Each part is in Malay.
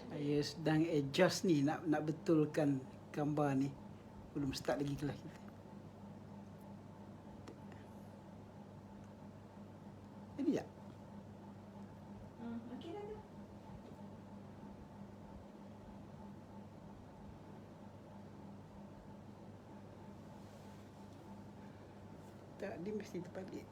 Saya sedang adjust ni nak betulkan gambar ni. Belum start lagi kelas kita. Jadi tak? Okey dah tu. Tak, dia mesti terbalik.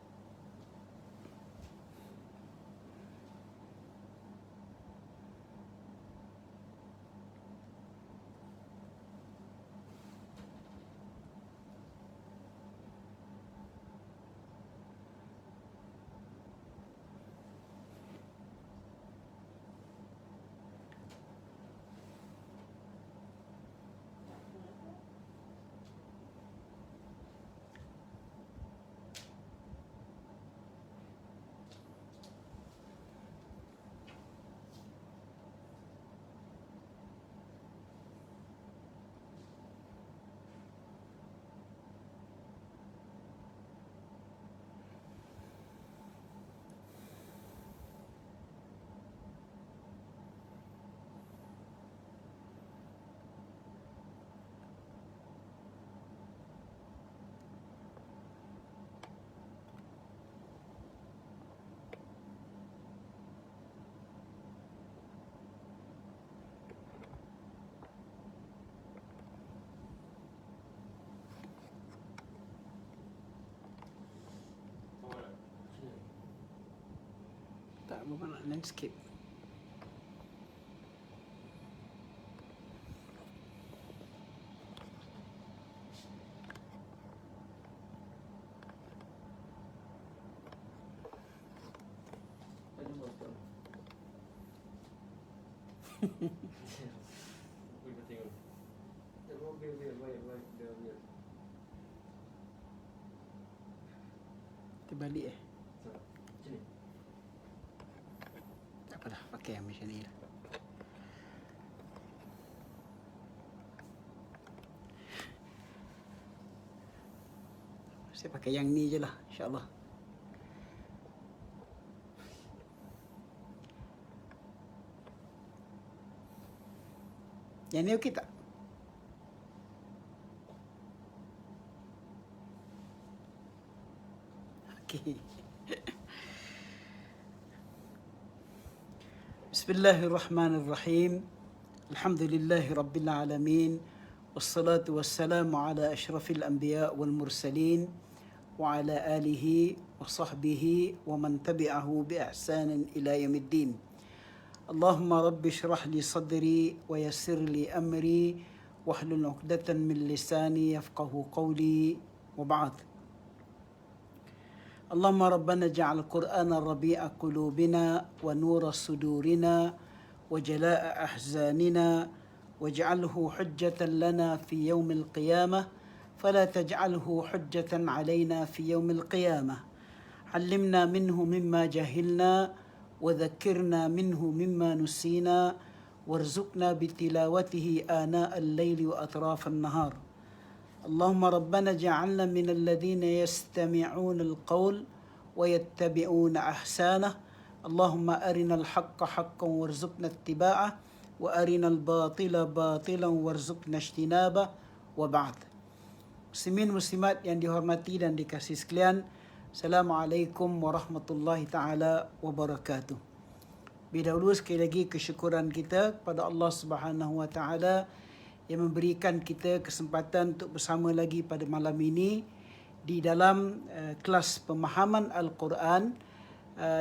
Tak, bukan nak landscape. Terbalik tak apalah, pakai yang macam ni lah. Saya pakai yang ni je lah, insyaAllah. Yang ni okey tak? Okey. Bismillahirrahmanirrahim. Alhamdulillahi rabbil alamin. Wassalatu wassalamu ala asyrafil anbiya wal mursalin wa ala alihi wa sahbihi wa man tabi'ahu bi ihsanin ila yaumiddin. Allahumma rabbi shrah li sadri wa yassir li amri wahlul 'uqdatan min lisani yafqahu qawli wa ba'd. اللهم ربنا اجعل القرآن ربيع قلوبنا ونور صدورنا وجلاء أحزاننا واجعله حجة لنا في يوم القيامة فلا تجعله حجة علينا في يوم القيامة. علمنا منه مما جهلنا وذكرنا منه مما نسينا وارزقنا بتلاوته آناء الليل وأطراف النهار. اللهم ربنا اجعلنا من الذين يستمعون القول ويتبعون أحسانه. اللهم أرنا الحق حقا وارزقنا اتباعه وأرنا الباطل باطلا وارزقنا اجتنابه وبعد. Muslimin muslimat yang dihormati dan dikasihi sekalian, Assalamualaikum warahmatullahi taala wabarakatuh. Bidahulu sekali lagi kesyukuran kita kepada Allah Subhanahu wa taala yang memberikan kita kesempatan untuk bersama lagi pada malam ini di dalam kelas pemahaman Al-Quran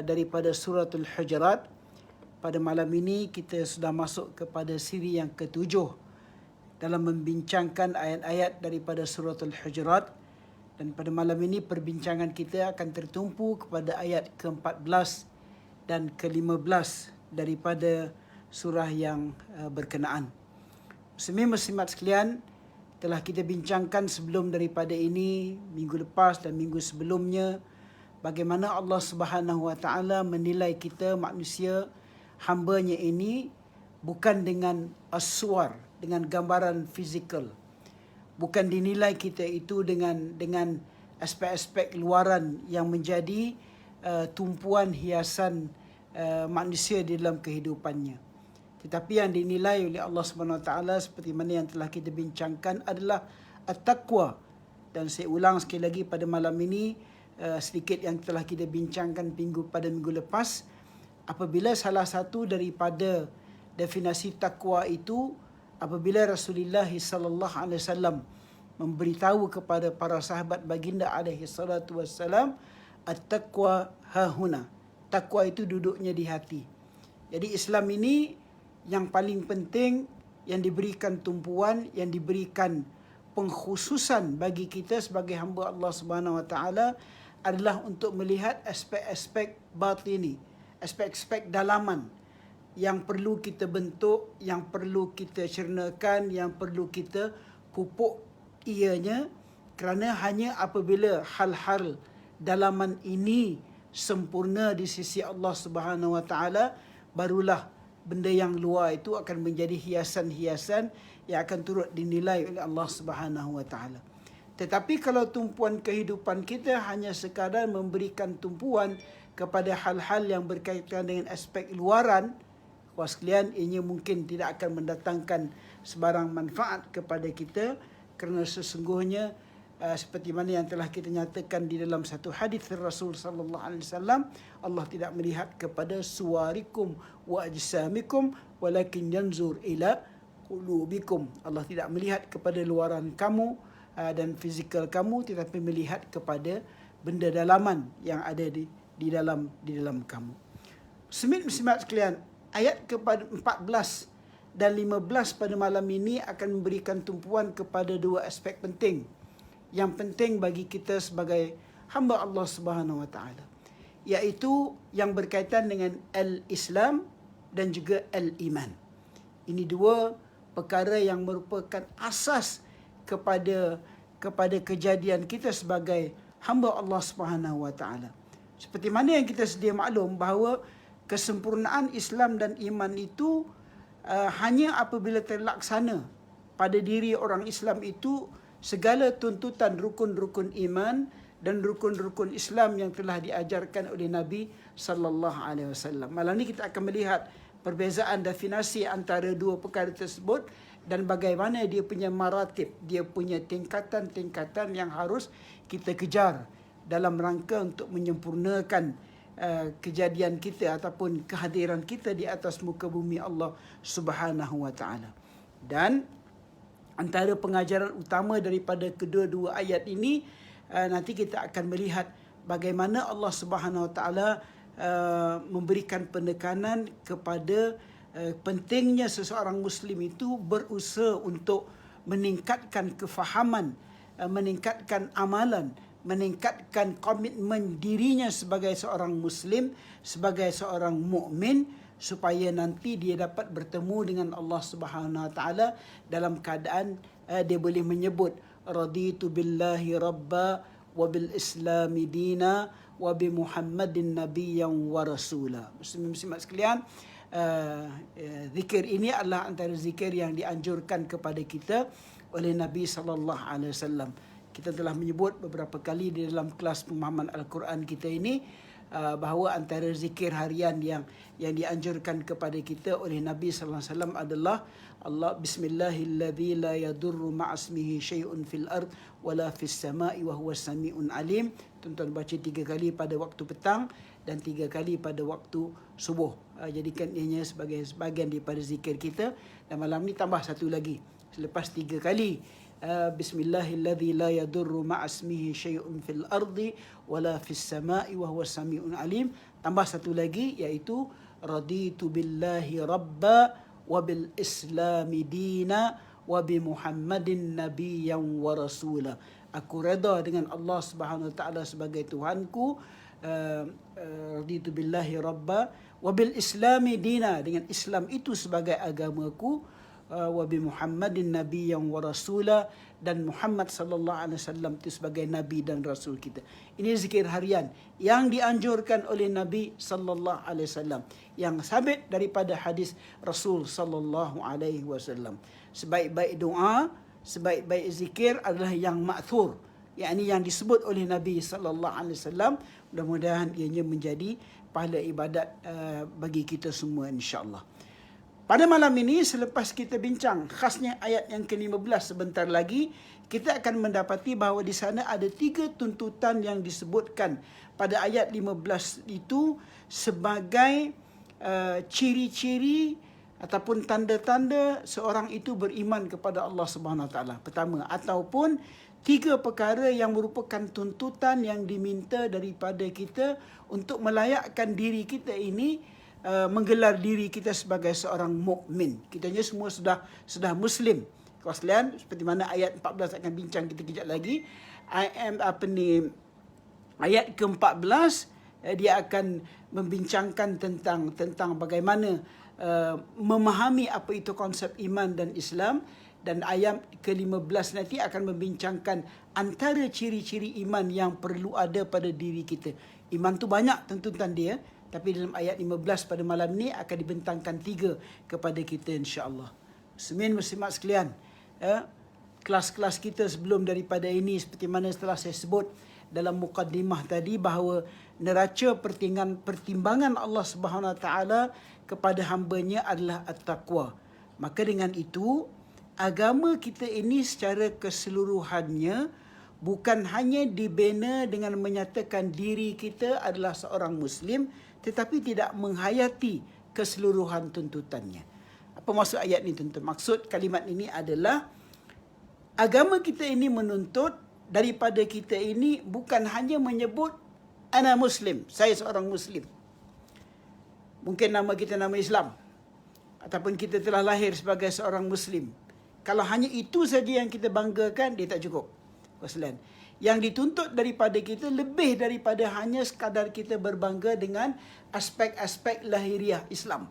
daripada suratul Hujurat. Pada malam ini kita sudah masuk kepada siri yang ketujuh dalam membincangkan ayat-ayat daripada suratul Hujurat, dan pada malam ini perbincangan kita akan tertumpu kepada ayat ke-14 dan ke-15 daripada surah yang berkenaan. Muslimin muslimat sekalian, telah kita bincangkan sebelum daripada ini, minggu lepas dan minggu sebelumnya, bagaimana Allah Subhanahu wa taala menilai kita manusia hamba-Nya ini bukan dengan as-suwar, dengan gambaran fizikal. Bukan dinilai kita itu dengan aspek-aspek luaran yang menjadi tumpuan hiasan manusia di dalam kehidupannya. Tetapi yang dinilai oleh Allah SWT seperti mana yang telah kita bincangkan adalah at-taqwa. Dan saya ulang sekali lagi pada malam ini sedikit yang telah kita bincangkan pada minggu lepas. Apabila salah satu daripada definisi takwa itu, apabila Rasulullah SAW memberitahu kepada para sahabat baginda alaihi salatu wassalam, at-taqwa hahuna. Takwa itu duduknya di hati. Jadi Islam ini yang paling penting, yang diberikan tumpuan, yang diberikan pengkhususan bagi kita sebagai hamba Allah Subhanahu Wa Taala adalah untuk melihat aspek-aspek batini, aspek-aspek dalaman yang perlu kita bentuk, yang perlu kita cernakan, yang perlu kita pupuk ianya, kerana hanya apabila hal-hal dalaman ini sempurna di sisi Allah Subhanahu Wa Taala, barulah benda yang luar itu akan menjadi hiasan-hiasan yang akan turut dinilai oleh Allah Subhanahu Wa Taala. Tetapi kalau tumpuan kehidupan kita hanya sekadar memberikan tumpuan kepada hal-hal yang berkaitan dengan aspek luaran, kawan sekalian, ianya mungkin tidak akan mendatangkan sebarang manfaat kepada kita, kerana sesungguhnya seperti mana yang telah kita nyatakan di dalam satu hadis Rasul sallallahu alaihi wasallam, Allah tidak melihat kepada suwarikum wa ajsamikum walakin yanzur ila qulubikum. Allah tidak melihat kepada luaran kamu dan fizikal kamu, tetapi melihat kepada benda dalaman yang ada di dalam kamu. Muslimat sekalian, ayat kepada 14 dan 15 pada malam ini akan memberikan tumpuan kepada dua aspek penting yang penting bagi kita sebagai hamba Allah Subhanahu Wa Taala, iaitu yang berkaitan dengan al-Islam dan juga al-Iman. Ini dua perkara yang merupakan asas kepada kejadian kita sebagai hamba Allah Subhanahu Wa Taala. Seperti mana yang kita sedia maklum bahawa kesempurnaan Islam dan iman itu hanya apabila terlaksana pada diri orang Islam itu segala tuntutan rukun-rukun iman dan rukun-rukun Islam yang telah diajarkan oleh Nabi sallallahu alaihi wasallam. Malam ini kita akan melihat perbezaan definisi antara dua perkara tersebut dan bagaimana dia punya maratib, dia punya tingkatan-tingkatan yang harus kita kejar dalam rangka untuk menyempurnakan kejadian kita ataupun kehadiran kita di atas muka bumi Allah Subhanahu Wa Taala. Dan antara pengajaran utama daripada kedua-dua ayat ini, nanti kita akan melihat bagaimana Allah Subhanahu Wa Taala memberikan penekanan kepada pentingnya seseorang Muslim itu berusaha untuk meningkatkan kefahaman, meningkatkan amalan, meningkatkan komitmen dirinya sebagai seorang Muslim, sebagai seorang mukmin, supaya nanti dia dapat bertemu dengan Allah Subhanahu Wa Taala dalam keadaan dia boleh menyebut raditu billahi rabba wa bil islami dina wa bi Muhammadin nabiyyan wa rasula. Muslimat sekalian, zikir ini adalah antara zikir yang dianjurkan kepada kita oleh Nabi sallallahu alaihi wasallam. Kita telah menyebut beberapa kali di dalam kelas pemahaman Al-Quran kita ini bahawa antara zikir harian yang dianjurkan kepada kita oleh Nabi sallallahu alaihi wasallam adalah Allah bismillahilladzi la yadurru ma'asmihi syai'un fil ard wala fis sama'i wa huwas sami'un alim. Tuan-tuan baca 3 kali pada waktu petang dan 3 kali pada waktu subuh. Jadikan ianya sebagai sebahagian daripada zikir kita. Dan malam ni tambah satu lagi. Selepas 3 kali bismillahilladzi la yadurru ma'asmihi syai'un fil ardi wala fis sama'i wa huwas sami'un alim, tambah satu lagi iaitu raditu billahi rabba wa bil islami dina wa bi Muhammadin nabiyyan wa rasula. Aku redha dengan Allah Subhanahu Wa Taala sebagai Tuhanku, raditu billahi rabba wa bil islami dina, dengan Islam itu sebagai agamaku, wa bi Muhammadin nabiyyan wa rasula, dan Muhammad sallallahu alaihi wasallam itu sebagai nabi dan rasul kita. Ini zikir harian yang dianjurkan oleh Nabi sallallahu alaihi wasallam, yang sabit daripada hadis Rasul sallallahu alaihi wasallam. Sebaik-baik doa, sebaik-baik zikir adalah yang ma'thur, yakni yang disebut oleh Nabi sallallahu alaihi wasallam. Mudah-mudahan ianya menjadi pahala ibadat bagi kita semua insya-Allah. Pada malam ini selepas kita bincang khasnya ayat yang ke-15 sebentar lagi, kita akan mendapati bahawa di sana ada 3 tuntutan yang disebutkan pada ayat 15 itu sebagai ciri-ciri ataupun tanda-tanda seorang itu beriman kepada Allah Subhanahu Wa Taala. Pertama, ataupun 3 perkara yang merupakan tuntutan yang diminta daripada kita untuk melayakkan diri kita ini, menggelar diri kita sebagai seorang mukmin. Kitanya semua sudah Muslim. Kawan sekalian, seperti mana ayat 14 akan bincang kita kejap lagi. Ayat ke-14 dia akan membincangkan tentang bagaimana memahami apa itu konsep iman dan Islam, dan ayat ke-15 nanti akan membincangkan antara ciri-ciri iman yang perlu ada pada diri kita. Iman tu banyak tuntutan dia, tapi dalam ayat 15 pada malam ni akan dibentangkan 3 kepada kita insya-Allah. Muslimin muslimat sekalian, kelas-kelas kita sebelum daripada ini seperti mana setelah saya sebut dalam mukaddimah tadi bahawa neraca pertimbangan Allah Subhanahu Wa Taala kepada hamba-Nya adalah at-taqwa. Maka dengan itu, agama kita ini secara keseluruhannya bukan hanya dibina dengan menyatakan diri kita adalah seorang Muslim, tetapi tidak menghayati keseluruhan tuntutannya. Apa maksud ayat ini tuan-tuan? Maksud kalimat ini adalah agama kita ini menuntut daripada kita ini bukan hanya menyebut ana Muslim, saya seorang Muslim. Mungkin nama kita nama Islam, ataupun kita telah lahir sebagai seorang Muslim. Kalau hanya itu saja yang kita banggakan, dia tak cukup. Wassalam. Yang dituntut daripada kita lebih daripada hanya sekadar kita berbangga dengan aspek-aspek lahiriah Islam.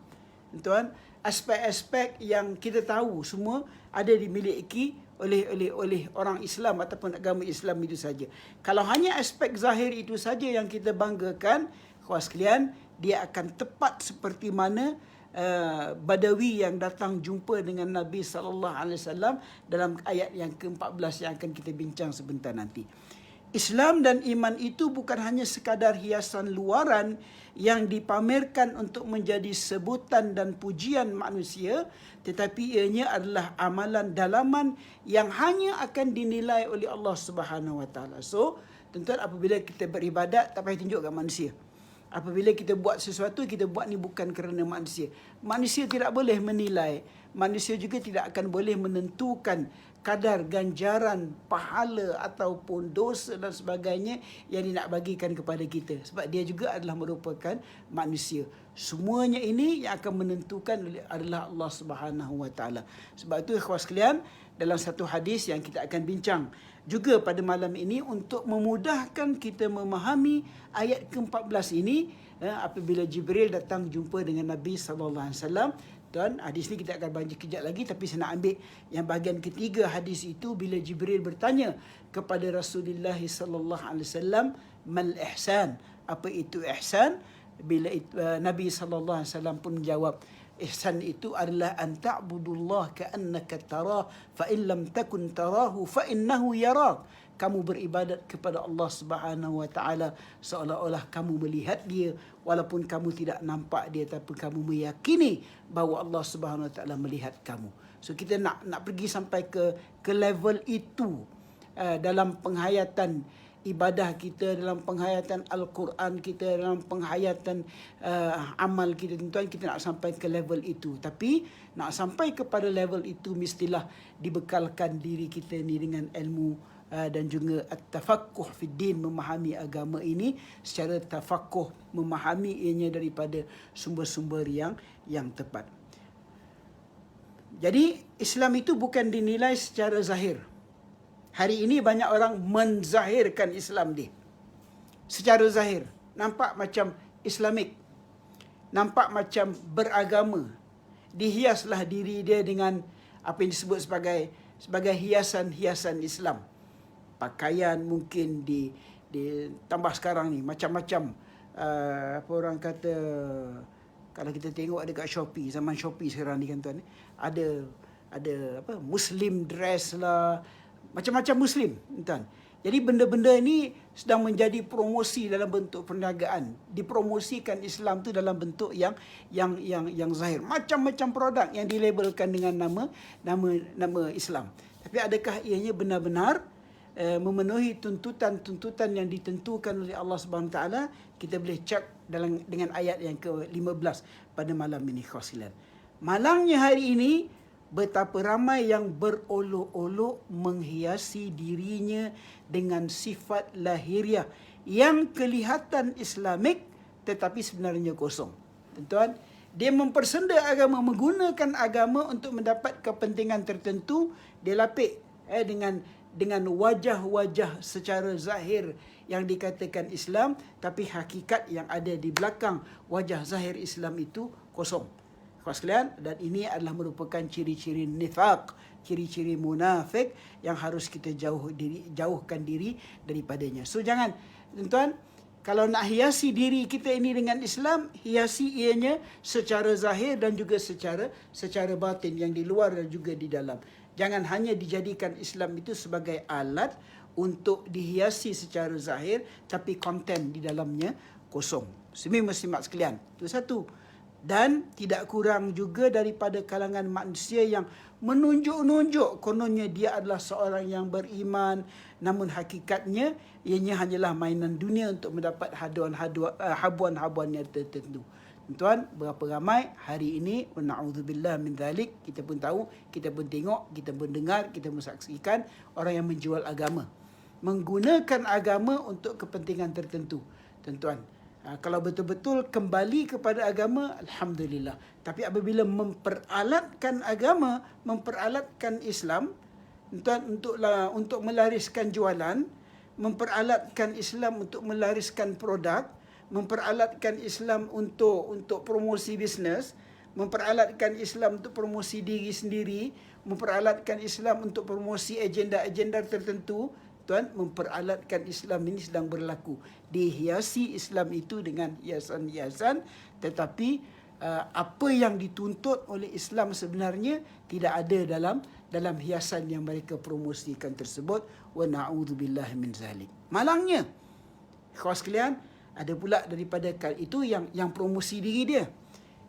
Tuan, aspek-aspek yang kita tahu semua ada dimiliki oleh orang Islam ataupun agama Islam itu saja. Kalau hanya aspek zahir itu saja yang kita banggakan, kawan sekalian, dia akan tepat seperti mana Badawi yang datang jumpa dengan Nabi sallallahu alaihi wasallam dalam ayat yang ke-14 yang akan kita bincang sebentar nanti. Islam dan iman itu bukan hanya sekadar hiasan luaran yang dipamerkan untuk menjadi sebutan dan pujian manusia, tetapi ianya adalah amalan dalaman yang hanya akan dinilai oleh Allah Subhanahu Wa Taala. So, tuan-tuan, apabila kita beribadat, tak payah tunjuk kat manusia. Apabila kita buat sesuatu, kita buat ni bukan kerana manusia. Manusia tidak boleh menilai. Manusia juga tidak akan boleh menentukan kadar ganjaran, pahala ataupun dosa dan sebagainya yang dia nak bagikan kepada kita. Sebab dia juga adalah merupakan manusia. Semuanya ini yang akan menentukan adalah Allah Subhanahu Wa Taala. Sebab itu ikhwan sekalian, dalam satu hadis yang kita akan bincang juga pada malam ini untuk memudahkan kita memahami ayat ke-14 ini, apabila Jibril datang jumpa dengan Nabi sallallahu alaihi wasallam. Dan hadis ni kita akan baca kejap lagi, tapi saya nak ambil yang bahagian ketiga hadis itu bila Jibril bertanya kepada Rasulullah sallallahu alaihi wasallam, mal ihsan, apa itu ihsan? Bila Nabi sallallahu alaihi wasallam pun menjawab, ihsan itu adalah an ta'budullah ka'annaka tarah fa in lam takun tarahu fa innahu yarak. Kamu beribadat kepada Allah Subhanahu Wa Taala seolah-olah kamu melihat dia, walaupun kamu tidak nampak dia, tapi kamu meyakini bahawa Allah Subhanahu Wa Taala melihat kamu. So kita nak pergi sampai ke level itu dalam penghayatan ibadah kita, dalam penghayatan Al-Quran kita, dalam penghayatan amal kita. Tuan-tuan, kita nak sampai ke level itu. Tapi nak sampai kepada level itu mestilah dibekalkan diri kita ni dengan ilmu dan juga at-tafaqquh fid din, memahami agama ini secara tafaqquh, memahami ianya daripada sumber-sumber yang tepat. Jadi Islam itu bukan dinilai secara zahir. Hari ini banyak orang menzahirkan Islam dia. Secara zahir, nampak macam Islamik, nampak macam beragama. Dihiaslah diri dia dengan apa yang disebut sebagai hiasan-hiasan Islam. Pakaian mungkin ditambah sekarang ni macam-macam. Apa orang kata, kalau kita tengok ada kat Shopee, zaman Shopee sekarang ni kan tuan, ada apa Muslim dress lah, macam-macam Muslim tuan. Jadi benda-benda ini sedang menjadi promosi dalam bentuk perniagaan. Dipromosikan Islam tu dalam bentuk yang zahir. Macam-macam produk yang dilabelkan dengan nama Islam. Tapi adakah ianya benar-benar memenuhi tuntutan-tuntutan yang ditentukan oleh Allah Subhanahu Wa Taala? Kita boleh cek dengan ayat yang ke-15 pada malam ini, khawasilan. Malangnya hari ini, betapa ramai yang berolok-olok menghiasi dirinya dengan sifat lahiriah yang kelihatan Islamik tetapi sebenarnya kosong. Tuan-tuan, dia mempersenda agama, menggunakan agama untuk mendapat kepentingan tertentu. Dia lapik dengan wajah-wajah secara zahir yang dikatakan Islam, tapi hakikat yang ada di belakang wajah zahir Islam itu kosong. Kawan sekalian, dan ini adalah merupakan ciri-ciri nifaq, ciri-ciri munafik yang harus kita jauhkan diri daripadanya. So jangan, tuan-tuan, kalau nak hiasi diri kita ini dengan Islam, hiasi ianya secara zahir dan juga secara batin, yang di luar dan juga di dalam. Jangan hanya dijadikan Islam itu sebagai alat untuk dihiasi secara zahir, tapi konten di dalamnya kosong. Muslimat sekalian, itu satu. Dan tidak kurang juga daripada kalangan manusia yang menunjuk-nunjuk kononnya dia adalah seorang yang beriman, namun hakikatnya ianya hanyalah mainan dunia untuk mendapat habuan-habuan yang tertentu. Tuan, berapa ramai hari ini, na'udzubillah min dzalik, kita pun tahu, kita pun tengok, kita pun dengar, kita pun saksikan orang yang menjual agama, menggunakan agama untuk kepentingan tertentu. Tuan-tuan, kalau betul-betul kembali kepada agama, alhamdulillah. Tapi apabila memperalatkan agama, memperalatkan Islam, tuan, untuk melariskan jualan, memperalatkan Islam untuk melariskan produk, memperalatkan Islam untuk promosi bisnes, memperalatkan Islam untuk promosi diri sendiri, memperalatkan Islam untuk promosi agenda-agenda tertentu. Tuan, memperalatkan Islam ini sedang berlaku. Dihiasi Islam itu dengan hiasan-hiasan, tetapi apa yang dituntut oleh Islam sebenarnya tidak ada dalam hiasan yang mereka promosikan tersebut. Wa na'udzubillahi min zalik. Malangnya, kawan sekalian, ada pula daripada itu yang promosi diri dia,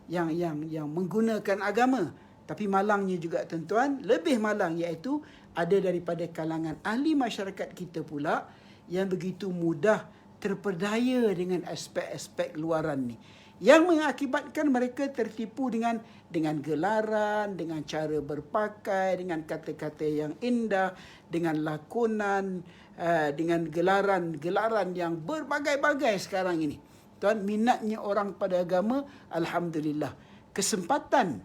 yang menggunakan agama. Tapi malangnya juga, tuan-tuan, lebih malang, iaitu ada daripada kalangan ahli masyarakat kita pula yang begitu mudah terpedaya dengan aspek-aspek luaran ni, yang mengakibatkan mereka tertipu dengan gelaran, dengan cara berpakai, dengan kata-kata yang indah, dengan lakonan, dengan gelaran yang berbagai-bagai sekarang ini. Tuan, minatnya orang pada agama, alhamdulillah. Kesempatan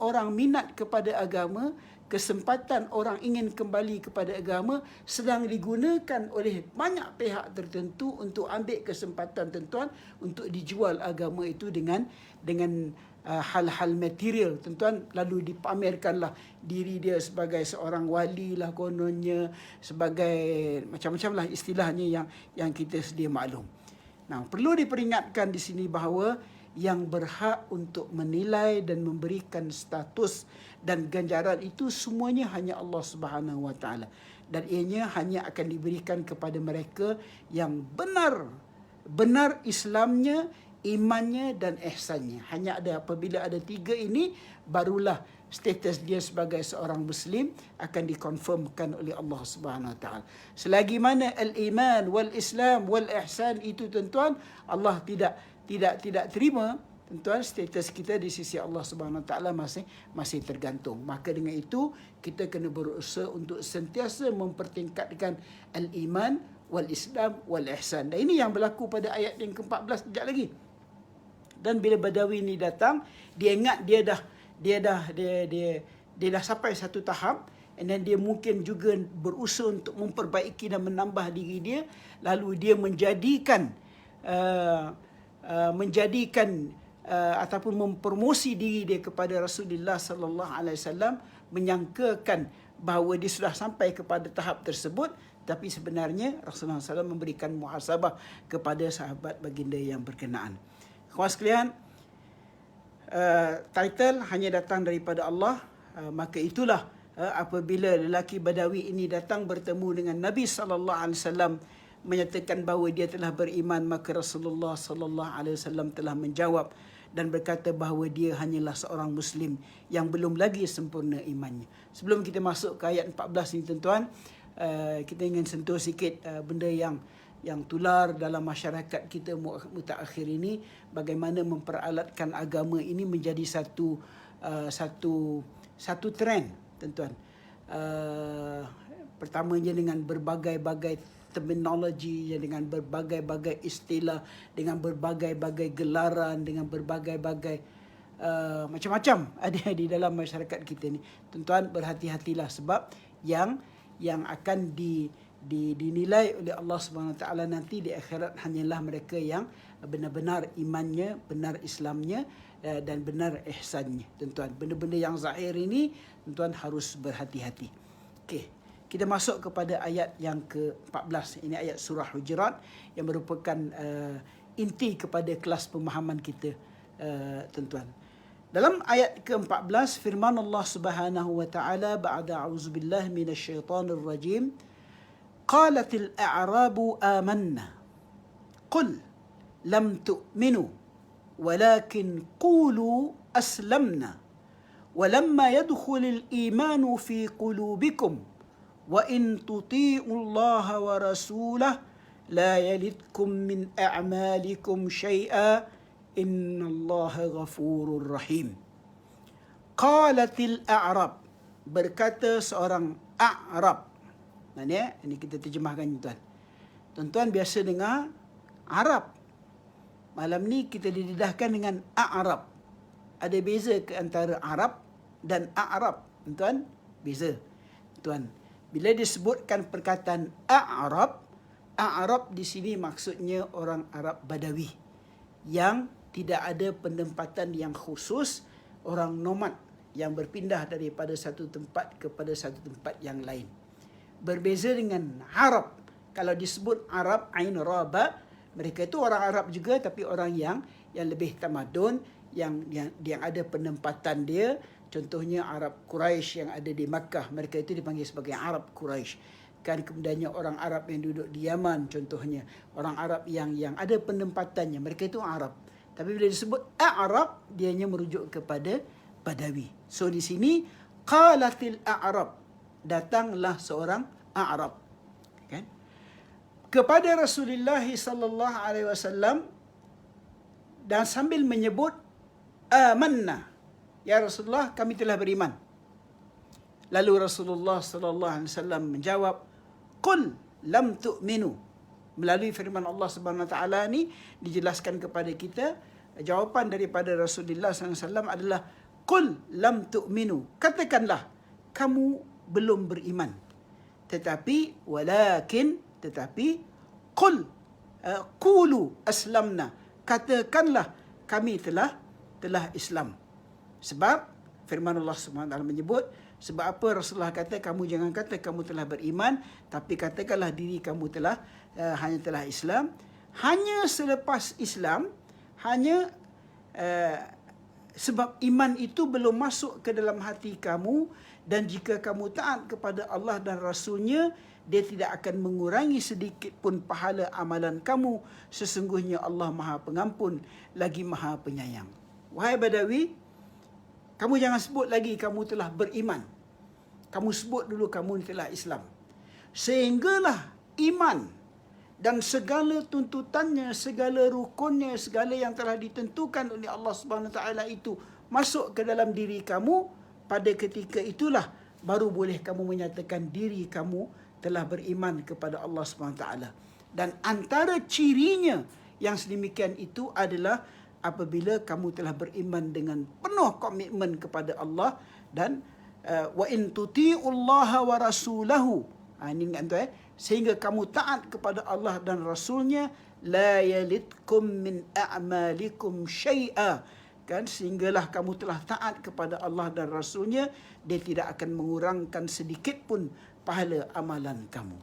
orang minat kepada agama, kesempatan orang ingin kembali kepada agama sedang digunakan oleh banyak pihak tertentu untuk ambil kesempatan, tuan-tuan, untuk dijual agama itu dengan hal-hal material, tuan-tuan. Lalu dipamerkanlah diri dia sebagai seorang wali lah kononnya, sebagai macam-macam lah istilahnya yang kita sedia maklum. Nah, perlu diperingatkan di sini bahawa yang berhak untuk menilai dan memberikan status dan ganjaran itu semuanya hanya Allah Subhanahu Wa Taala, dan ianya hanya akan diberikan kepada mereka yang benar Islamnya, imannya dan ihsannya. Hanya apabila ada tiga ini, barulah status dia sebagai seorang Muslim akan dikonfirmkan oleh Allah Subhanahu Wa Taala. Selagi mana al-iman wal Islam wal ihsan itu, tuan-tuan, Allah tidak terima, tuan-tuan, status kita di sisi Allah Subhanahu Wa Taala masih tergantung. Maka dengan itu kita kena berusaha untuk sentiasa mempertingkatkan al-iman wal Islam wal ihsan. Dan ini yang berlaku pada ayat yang ke-14 sekejap lagi. Dan bila Badawi ni datang, dia ingat dia dah sampai satu tahap, dan dia mungkin juga berusaha untuk memperbaiki dan menambah diri dia, lalu dia menjadikan ataupun mempromosi diri dia kepada Rasulullah sallallahu alaihi wasallam, menyangkakan bahawa dia sudah sampai kepada tahap tersebut, tapi sebenarnya Rasulullah SAW memberikan muhasabah kepada sahabat baginda yang berkenaan. Kawan sekalian, title hanya datang daripada Allah, maka itulah apabila lelaki Badawi ini datang bertemu dengan Nabi SAW menyatakan bahawa dia telah beriman, maka Rasulullah SAW telah menjawab dan berkata bahawa dia hanyalah seorang Muslim yang belum lagi sempurna imannya. Sebelum kita masuk ke ayat 14 ini tuan-tuan, kita ingin sentuh sikit benda yang tular dalam masyarakat kita mutaakhir ini, bagaimana memperalatkan agama ini menjadi satu trend, tuan-tuan. Pertamanya dengan berbagai-bagai terminologi, dengan berbagai-bagai istilah, dengan berbagai-bagai gelaran, dengan berbagai-bagai macam-macam ada di dalam masyarakat kita ni. Tuan-tuan, berhati-hatilah sebab yang akan dinilai oleh Allah Subhanahu Wa Taala nanti di akhirat hanyalah mereka yang benar-benar imannya, benar Islamnya dan benar ihsannya. Tuan-tuan, benda-benda yang zahir ini tuan-tuan harus berhati-hati. Okey, kita masuk kepada ayat yang ke-14. Ini ayat surah Hujurat yang merupakan inti kepada kelas pemahaman kita, tuan-tuan. Dalam ayat ke-14 firman Allah Subhanahu wa taala ba'da a'udzubillahi minasyaitonir rajim, qalatil a'rabu amanna qul lam tu'minu walakin qulu aslamna walamma yadkhulul imanu fi qulubikum wa in tuti'u Allah wa rasulahu la yalidkum min a'malikum syai'a innallaha ghafurur rahim. Qalatil a'rab, berkata seorang A'rab. Maknanya ini kita terjemahkan tuan. Tuan-tuan biasa dengar Arab. Malam ni kita didedahkan dengan A'rab. Ada beza ke antara Arab dan A'rab? Tuan, beza. Tuan, bila disebutkan perkataan A'rab, A'rab di sini maksudnya orang Arab Badawi yang tidak ada penempatan yang khusus, orang nomad yang berpindah daripada satu tempat kepada satu tempat yang lain. Berbeza dengan Arab. Kalau disebut Arab, Ain Raba, mereka itu orang Arab juga tapi orang yang lebih tamadun, yang ada penempatan dia. Contohnya Arab Quraisy yang ada di Makkah, mereka itu dipanggil sebagai Arab Quraisy. Kan kemudiannya orang Arab yang duduk di Yaman, contohnya orang Arab yang ada penempatannya, mereka itu Arab. Tapi bila disebut A'rab, dianya merujuk kepada Badawi. So di sini qalatil a'rab, datanglah seorang A'rab, kan, kepada Rasulullah sallallahu alaihi wasallam dan sambil menyebut amanna, ya Rasulullah, kami telah beriman. Lalu Rasulullah sallallahu alaihi wasallam menjawab, qul lam tu'minu. Melalui firman Allah Subhanahu Wa Taala ni dijelaskan kepada kita, jawapan daripada Rasulullah SAW adalah qul lam tu'minu, katakanlah kamu belum beriman, tetapi qul qulu aslamna, katakanlah kami telah Islam. Sebab firman Allah Subhanahu Wa Taala menyebut, sebab apa Rasulullah kata kamu jangan kata kamu telah beriman, tapi katakanlah diri kamu hanya telah Islam. Hanya selepas Islam, hanya sebab iman itu belum masuk ke dalam hati kamu, dan jika kamu taat kepada Allah dan Rasulnya, dia tidak akan mengurangi sedikit pun pahala amalan kamu. Sesungguhnya Allah Maha Pengampun lagi Maha Penyayang. Wahai Badawi, kamu jangan sebut lagi kamu telah beriman. Kamu sebut dulu kamu telah Islam. Sehinggalah iman dan segala tuntutannya, segala rukunnya, segala yang telah ditentukan oleh Allah Subhanahu Wa Taala itu masuk ke dalam diri kamu, pada ketika itulah baru boleh kamu menyatakan diri kamu telah beriman kepada Allah Subhanahu Wa Taala. Dan antara cirinya yang sedemikian itu adalah apabila kamu telah beriman dengan penuh komitmen kepada Allah dan wa in tuti'ullaha wa rasulahu. Ini ingat tu sehingga kamu taat kepada Allah dan Rasulnya, la yalidkum min a'malikum syai'a, kan, sehinggalah kamu telah taat kepada Allah dan Rasulnya, dia tidak akan mengurangkan sedikit pun pahala amalan kamu.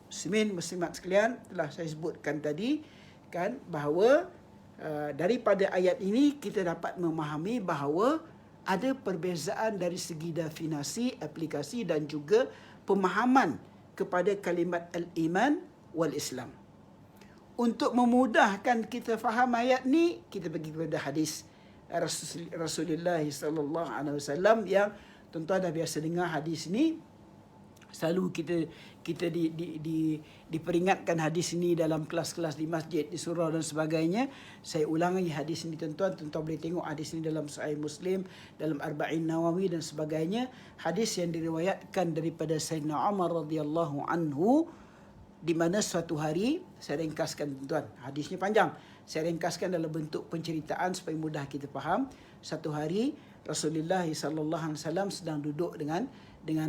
Muslimin muslimat sekalian, telah saya sebutkan tadi, kan, bahawa daripada ayat ini kita dapat memahami bahawa ada perbezaan dari segi definisi, aplikasi dan juga pemahaman kepada kalimat al-iman wal Islam. Untuk memudahkan kita faham ayat ni, kita pergi kepada hadis Rasulullah sallallahu alaihi wasallam yang tuan-tuan dah biasa dengar hadis ni. Selalu kita diperingatkan hadis ini dalam kelas-kelas di masjid, di surau dan sebagainya. Saya ulangi hadis ini tuan-tuan boleh tengok hadis ini dalam Sahih Muslim, dalam Arba'in Nawawi dan sebagainya. Hadis yang diriwayatkan daripada Sayyidina Umar radhiyallahu anhu, di mana suatu hari, saya ringkaskan tuan-tuan, hadisnya panjang. Saya ringkaskan dalam bentuk penceritaan supaya mudah kita faham. Satu hari Rasulullah sallallahu alaihi wasallam sedang duduk dengan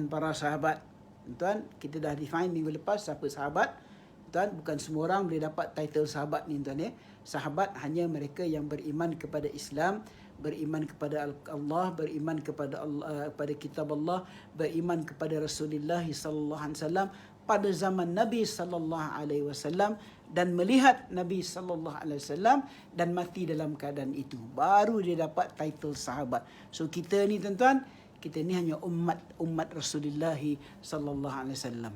para sahabat. Tuan, kita dah define minggu lepas siapa sahabat. Tuan, bukan semua orang boleh dapat title sahabat ni tuan ya. Sahabat hanya mereka yang beriman kepada Islam, beriman kepada Allah, beriman kepada Allah, kepada kitab Allah, beriman kepada Rasulullah sallallahu alaihi wasallam pada zaman Nabi sallallahu alaihi wasallam dan melihat Nabi sallallahu alaihi wasallam dan mati dalam keadaan itu. Baru dia dapat title sahabat. So kita ni tuan-tuan, kita ni hanya umat Rasulullah sallallahu alaihi wasallam.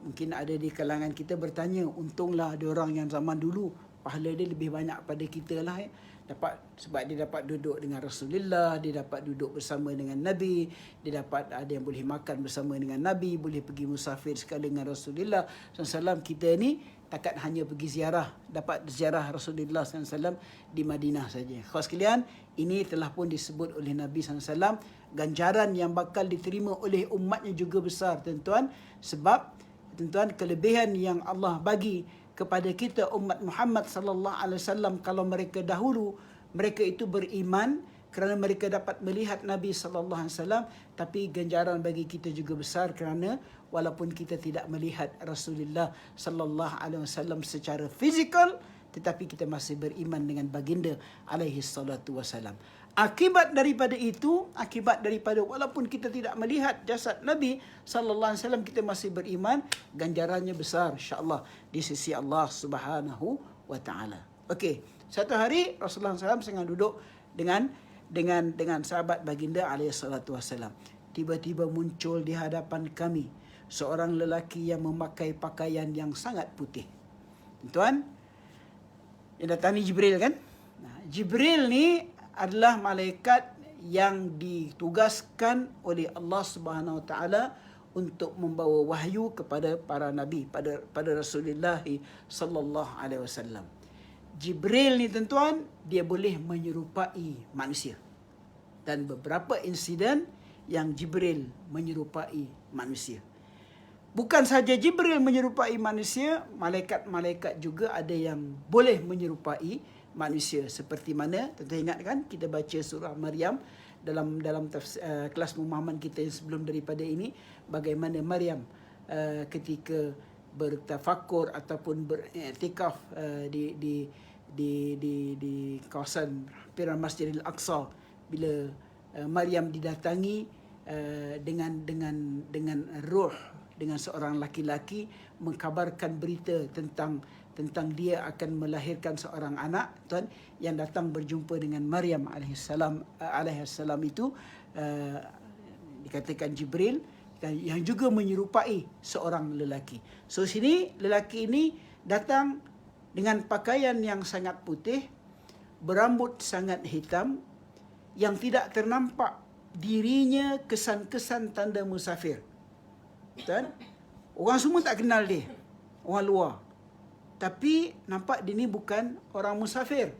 Mungkin ada di kalangan kita bertanya, untunglah ada orang yang zaman dulu pahala dia lebih banyak pada kita lah ya. Sebab dia dapat duduk dengan Rasulullah, dia dapat duduk bersama dengan Nabi, dia dapat ada yang boleh makan bersama dengan Nabi, boleh pergi musafir sekali dengan Rasulullah SAW. Kita ni takat hanya pergi ziarah, dapat ziarah Rasulullah SAW di Madinah saja. Khawas sekalian, ini telah pun disebut oleh Nabi SAW, ganjaran yang bakal diterima oleh umatnya juga besar tuan-tuan. Sebab tuan-tuan, kelebihan yang Allah bagi kepada kita umat Muhammad sallallahu alaihi wasallam, kalau mereka dahulu mereka itu beriman kerana mereka dapat melihat Nabi sallallahu alaihi wasallam, tapi ganjaran bagi kita juga besar kerana walaupun kita tidak melihat Rasulullah sallallahu alaihi wasallam secara fizikal, tetapi kita masih beriman dengan baginda alaihi salatu wasallam. Akibat daripada walaupun kita tidak melihat jasad Nabi sallallahu alaihi wasallam, kita masih beriman, ganjarannya besar insya-Allah di sisi Allah Subhanahu wa taala. Okey, satu hari Rasulullah SAW sedang duduk dengan sahabat baginda alaihi salatu wasallam. Tiba-tiba muncul di hadapan kami seorang lelaki yang memakai pakaian yang sangat putih. Tuan, yang datang ni Jibril kan? Jibril ni adalah malaikat yang ditugaskan oleh Allah Subhanahu Wa Taala untuk membawa wahyu kepada para nabi, pada Rasulullah sallallahu alaihi wasallam. Jibril ni tuan-tuan, dia boleh menyerupai manusia. Dan beberapa insiden yang Jibril menyerupai manusia. Bukan saja Jibril menyerupai manusia, malaikat-malaikat juga ada yang boleh menyerupai manusia. Seperti mana, tuan-tuan ingat kan, kita baca surah Maryam dalam kelas pemahaman kita yang sebelum daripada ini, bagaimana Maryam ketika bertafakur ataupun beriktikaf di kawasan hampiran Masjidil Aqsa, bila Maryam didatangi dengan roh, dengan seorang laki-laki mengkabarkan berita tentang dia akan melahirkan seorang anak, tuan, yang datang berjumpa dengan Maryam alaihissalam itu dikatakan Jibril, yang juga menyerupai seorang lelaki. So sini lelaki ini datang dengan pakaian yang sangat putih, berambut sangat hitam, yang tidak ternampak dirinya kesan-kesan tanda musafir. Tuan, orang semua tak kenal dia, orang luar. Tapi nampak dia ni bukan orang musafir.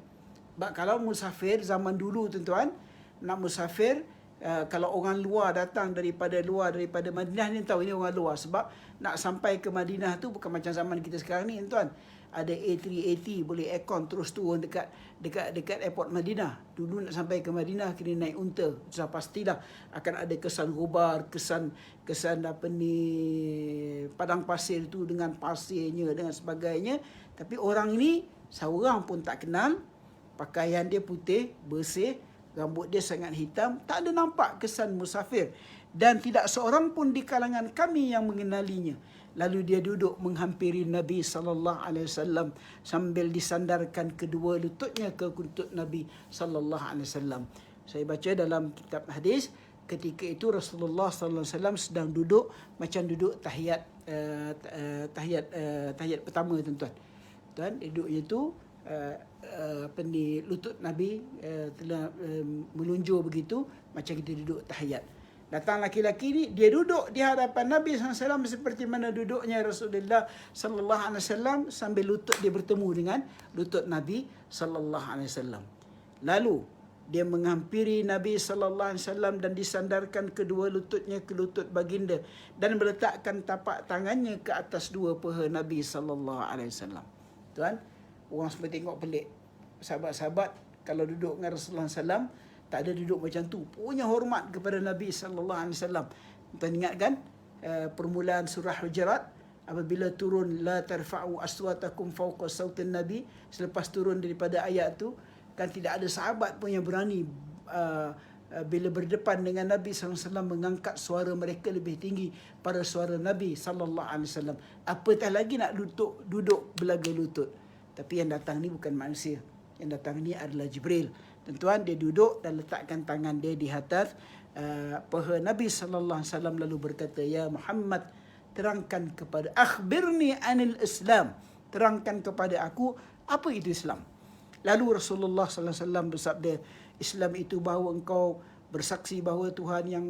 Sebab kalau musafir zaman dulu tuan-tuan, nak musafir, kalau orang luar datang daripada Madinah ni tahu ini orang luar. Sebab nak sampai ke Madinah tu bukan macam zaman kita sekarang ni tuan. Ada A380 boleh aircon terus turun dekat airport Madinah. Dulu nak sampai ke Madinah kena naik unta. Sudah pastilah akan ada kesan gubar, kesan padang pasir tu dengan pasirnya dengan sebagainya. Tapi orang ini seorang pun tak kenal. Pakaian dia putih, bersih, rambut dia sangat hitam, tak ada nampak kesan musafir. Dan tidak seorang pun di kalangan kami yang mengenalinya. Lalu dia duduk menghampiri Nabi sallallahu alaihi wasallam sambil disandarkan kedua lututnya ke lutut Nabi sallallahu alaihi wasallam. Saya baca dalam kitab hadis, ketika itu Rasulullah sallallahu alaihi wasallam sedang duduk macam duduk tahiyat tahiyat pertama tuan-tuan. Tuan duduknya tu lutut Nabi telah melunjur begitu macam kita duduk tahiyat. Datang laki-laki ni, dia duduk di hadapan Nabi SAW seperti mana duduknya Rasulullah sallallahu alaihi wasallam sambil lutut dia bertemu dengan lutut Nabi sallallahu alaihi wasallam. Lalu dia menghampiri Nabi sallallahu alaihi wasallam dan disandarkan kedua lututnya ke lutut baginda dan meletakkan tapak tangannya ke atas dua paha Nabi sallallahu alaihi wasallam. Tuan, orang semua tengok pelik. Sahabat-sahabat kalau duduk dengan Rasulullah SAW tak ada duduk macam tu. Punya hormat kepada Nabi sallallahu alaihi wasallam. Tuan ingat kan permulaan surah Hujurat apabila turun la tarfa'u aswatakum fawqa sautin nabi, selepas turun daripada ayat tu kan tidak ada sahabat pun yang berani bila berdepan dengan Nabi SAW mengangkat suara mereka lebih tinggi pada suara Nabi SAW. Apatah lagi nak duduk belaga lutut. Tapi yang datang ni bukan manusia. Yang datang ni adalah Jibril. Tuan-tuan, dia duduk dan letakkan tangan dia di atas paha Nabi SAW lalu berkata, "Ya Muhammad, terangkan kepada akhbirni anil Islam." Terangkan kepada aku apa itu Islam. Lalu Rasulullah sallallahu alaihi wasallam bersabda, Islam itu bahawa engkau bersaksi bahawa Tuhan yang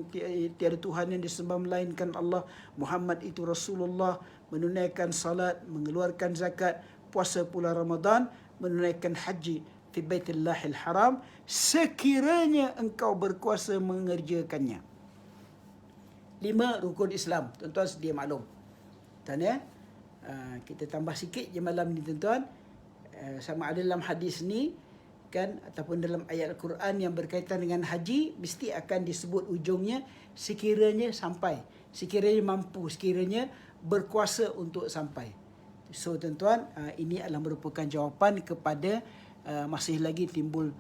tiada Tuhan yang disembah melainkan Allah, Muhammad itu Rasulullah, menunaikan salat, mengeluarkan zakat, puasa bulan Ramadan, menunaikan haji fi Baitillahil Haram sekiranya engkau berkuasa mengerjakannya. 5 rukun Islam. Tuan-tuan sedia maklum. Tuan ya. Kita tambah sikit je malam ni tuan-tuan. Sama ada dalam hadis ni kan ataupun dalam ayat Al-Quran yang berkaitan dengan haji mesti akan disebut ujungnya sekiranya sampai, sekiranya mampu, sekiranya berkuasa untuk sampai. So tuan-tuan, ini adalah merupakan jawapan kepada masih lagi timbul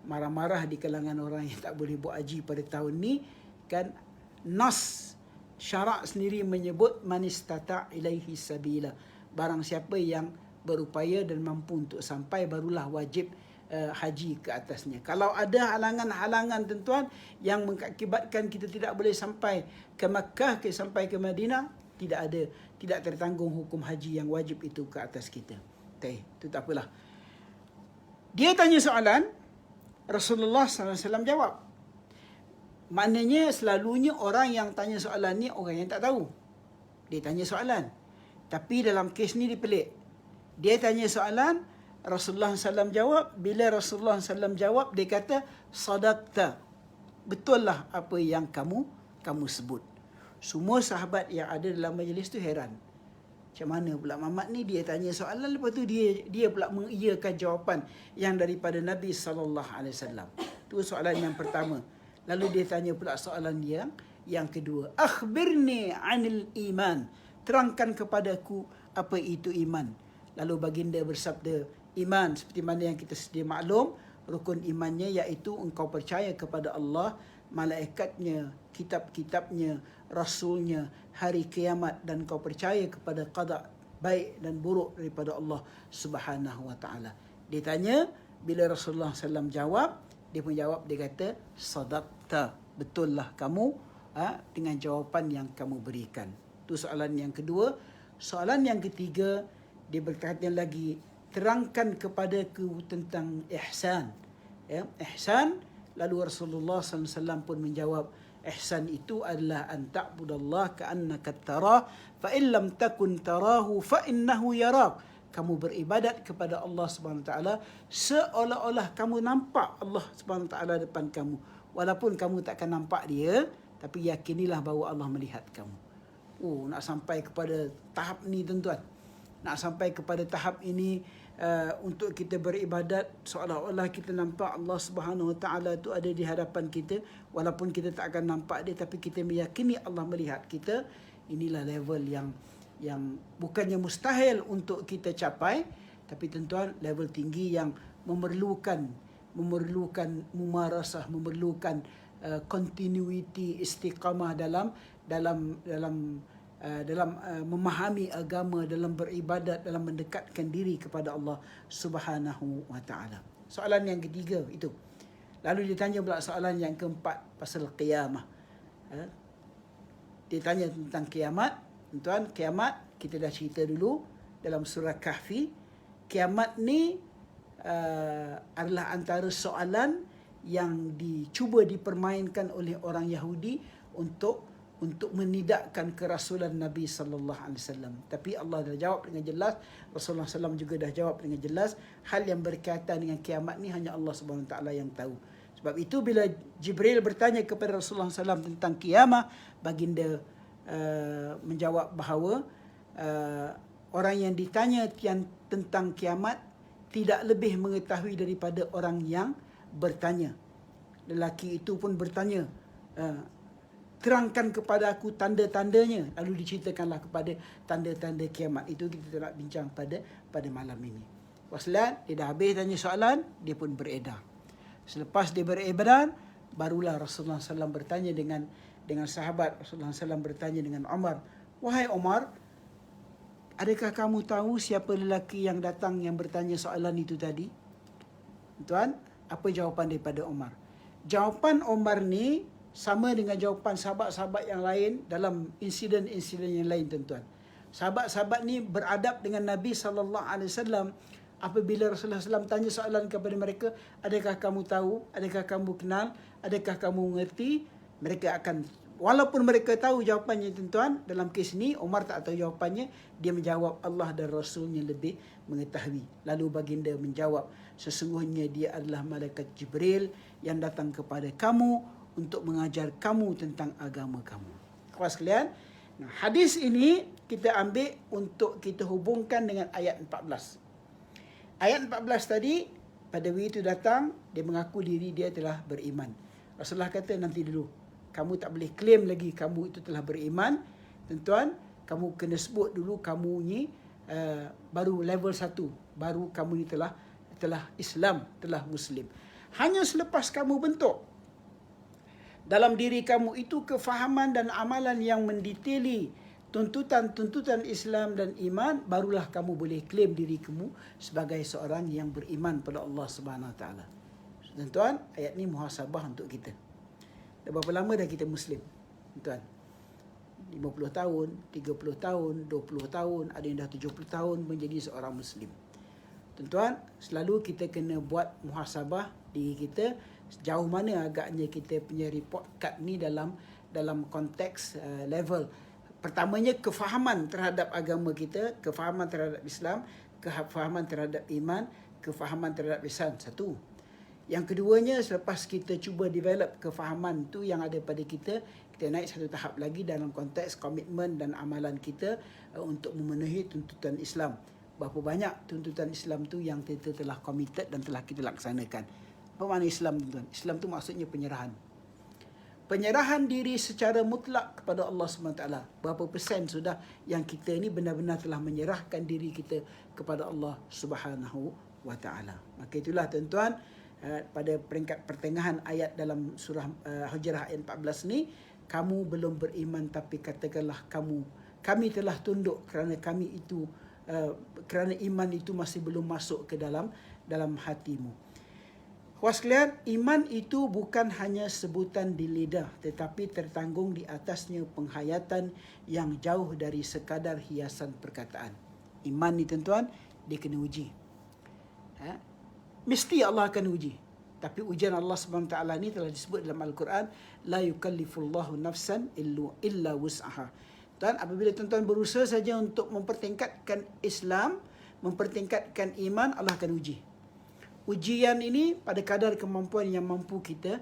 marah-marah di kalangan orang yang tak boleh buat haji pada tahun ni kan. Nas syarak sendiri menyebut man istata' ilaihi sabila, barang siapa yang berupaya dan mampu untuk sampai barulah wajib haji ke atasnya. Kalau ada halangan-halangan tuan-tuan yang mengakibatkan kita tidak boleh sampai ke Makkah, sampai ke Madinah, tidak tertanggung hukum haji yang wajib itu ke atas kita. Itu tak apalah. Dia tanya soalan, Rasulullah SAW jawab. Maknanya selalunya orang yang tanya soalan ni orang yang tak tahu. Dia tanya soalan. Tapi dalam kes ni dia pelik. Dia tanya soalan, Rasulullah SAW jawab. Bila Rasulullah SAW jawab, dia kata, sadaqta. Betul lah apa yang kamu sebut. Semua sahabat yang ada dalam majlis tu heran. Macam mana pula Muhammad ni dia tanya soalan, lepas tu dia pula mengiyakan jawapan yang daripada Nabi SAW. Itu soalan yang pertama. Lalu dia tanya pula soalan yang kedua. Akhbirni anil iman. Terangkan kepadaku apa itu iman. Lalu baginda bersabda, iman seperti mana yang kita sedia maklum, rukun imannya iaitu engkau percaya kepada Allah, malaikatnya, kitab-kitabnya, rasulnya, hari kiamat, dan kau percaya kepada qada baik dan buruk daripada Allah Subhanahu wa taala. Dia tanya, bila Rasulullah SAW jawab, dia pun jawab, dia kata sadaqta, betul lah kamu dengan jawapan yang kamu berikan. Itu soalan yang kedua. Soalan yang ketiga, dia berkata lagi, terangkan kepadaku tentang ihsan. Ya, ihsan. Lalu Rasulullah SAW pun menjawab, ihsan itu adalah an ta'budallah ka'annaka tarah, fa in lam takun tarahu fa innahu yarak. Kamu beribadat kepada Allah Subhanahu taala seolah-olah kamu nampak Allah Subhanahu taala depan kamu. Walaupun kamu takkan nampak dia, tapi yakinilah bahawa Allah melihat kamu. Nak sampai kepada tahap ni tuan-tuan. Nak sampai kepada tahap ini untuk kita beribadat seolah-olah kita nampak Allah Subhanahu Wa Taala itu ada di hadapan kita, walaupun kita tak akan nampak dia, tapi kita meyakini Allah melihat kita. Inilah level yang bukannya mustahil untuk kita capai, tapi tuan-tuan level tinggi yang memerlukan mumarasah, memerlukan continuity, istiqamah dalam memahami agama, dalam beribadat, dalam mendekatkan diri kepada Allah Subhanahu wa taala. Soalan yang ketiga itu. Lalu ditanya pula soalan yang keempat pasal qiyamah. Dia tanya tentang kiamat. Tuan, kiamat kita dah cerita dulu dalam surah Kahfi. Kiamat ni adalah antara soalan yang dicuba dipermainkan oleh orang Yahudi untuk menidakkan kerasulan Nabi sallallahu alaihi wasallam. Tapi Allah dah jawab dengan jelas, Rasulullah SAW juga dah jawab dengan jelas, hal yang berkaitan dengan kiamat ni hanya Allah Subhanahu taala yang tahu. Sebab itu bila Jibril bertanya kepada Rasulullah SAW tentang kiamat, baginda menjawab bahawa orang yang ditanya tentang kiamat tidak lebih mengetahui daripada orang yang bertanya. Lelaki itu pun bertanya, terangkan kepada aku tanda-tandanya. Lalu diceritakanlah kepada tanda-tanda kiamat. Itu kita nak bincang pada malam ini. Waslan, dia dah habis tanya soalan, dia pun beredar. Selepas dia beredar, barulah Rasulullah SAW bertanya dengan sahabat. Rasulullah SAW bertanya dengan Umar, wahai Umar, adakah kamu tahu siapa lelaki yang datang yang bertanya soalan itu tadi? Tuan, apa jawapan daripada Umar? Jawapan Umar ni sama dengan jawapan sahabat-sahabat yang lain dalam insiden-insiden yang lain, tuan-tuan. Sahabat-sahabat ni beradab dengan Nabi SAW. Apabila Rasulullah SAW tanya soalan kepada mereka, adakah kamu tahu, adakah kamu kenal, adakah kamu mengerti, mereka akan, walaupun mereka tahu jawapannya, tuan-tuan, dalam kes ni Umar tak tahu jawapannya, dia menjawab Allah dan Rasulnya lebih mengetahui. Lalu baginda menjawab, sesungguhnya dia adalah malaikat Jibril yang datang kepada kamu untuk mengajar kamu tentang agama kamu. Kawan sekalian, hadis ini kita ambil untuk kita hubungkan dengan ayat 14. Ayat 14 tadi, Badawi itu datang, dia mengaku diri dia telah beriman. Rasulullah kata, nanti dulu, kamu tak boleh claim lagi kamu itu telah beriman. Tuan-tuan, kamu kena sebut dulu kamu ni baru level 1, baru kamu ni telah Islam, telah Muslim. Hanya selepas kamu bentuk dalam diri kamu itu kefahaman dan amalan yang mendetaili tuntutan-tuntutan Islam dan iman, barulah kamu boleh klaim diri kamu sebagai seorang yang beriman pada Allah Subhanahu Wa Taala. Tuan-tuan, ayat ni muhasabah untuk kita. Dah berapa lama dah kita Muslim? Tuan, 50 tahun, 30 tahun, 20 tahun, ada yang dah 70 tahun menjadi seorang Muslim. Tuan-tuan, selalu kita kena buat muhasabah diri kita, sejauh mana agaknya kita punya report card ni dalam konteks level. Pertamanya, kefahaman terhadap agama kita, kefahaman terhadap Islam, kefahaman terhadap iman, kefahaman terhadap ihsan. Satu. Yang keduanya, selepas kita cuba develop kefahaman tu yang ada pada kita, kita naik satu tahap lagi dalam konteks komitmen dan amalan kita untuk memenuhi tuntutan Islam. Berapa banyak tuntutan Islam tu yang kita telah committed dan telah kita laksanakan. Apa makna Islam, tuan? Islam tu maksudnya penyerahan. Penyerahan diri secara mutlak kepada Allah SWT. Berapa persen sudah yang kita ni benar-benar telah menyerahkan diri kita kepada Allah SWT. Maka itulah, tuan-tuan, pada peringkat pertengahan ayat dalam surah Hujrah ayat 14 ni, kamu belum beriman tapi katakanlah kami telah tunduk kerana kami itu kerana iman itu masih belum masuk ke dalam hatimu. Kawan sekalian, iman itu bukan hanya sebutan di lidah, tetapi tertanggung di atasnya penghayatan yang jauh dari sekadar hiasan perkataan. Iman ni, tuan-tuan, dia kena uji. Mesti Allah akan uji. Tapi ujian Allah SWT ni telah disebut dalam Al-Quran, la yukallifullahu nafsan illa wus'aha. Tuan, apabila tuan-tuan berusaha saja untuk mempertingkatkan Islam, mempertingkatkan iman, Allah akan uji. Ujian ini pada kadar kemampuan yang mampu kita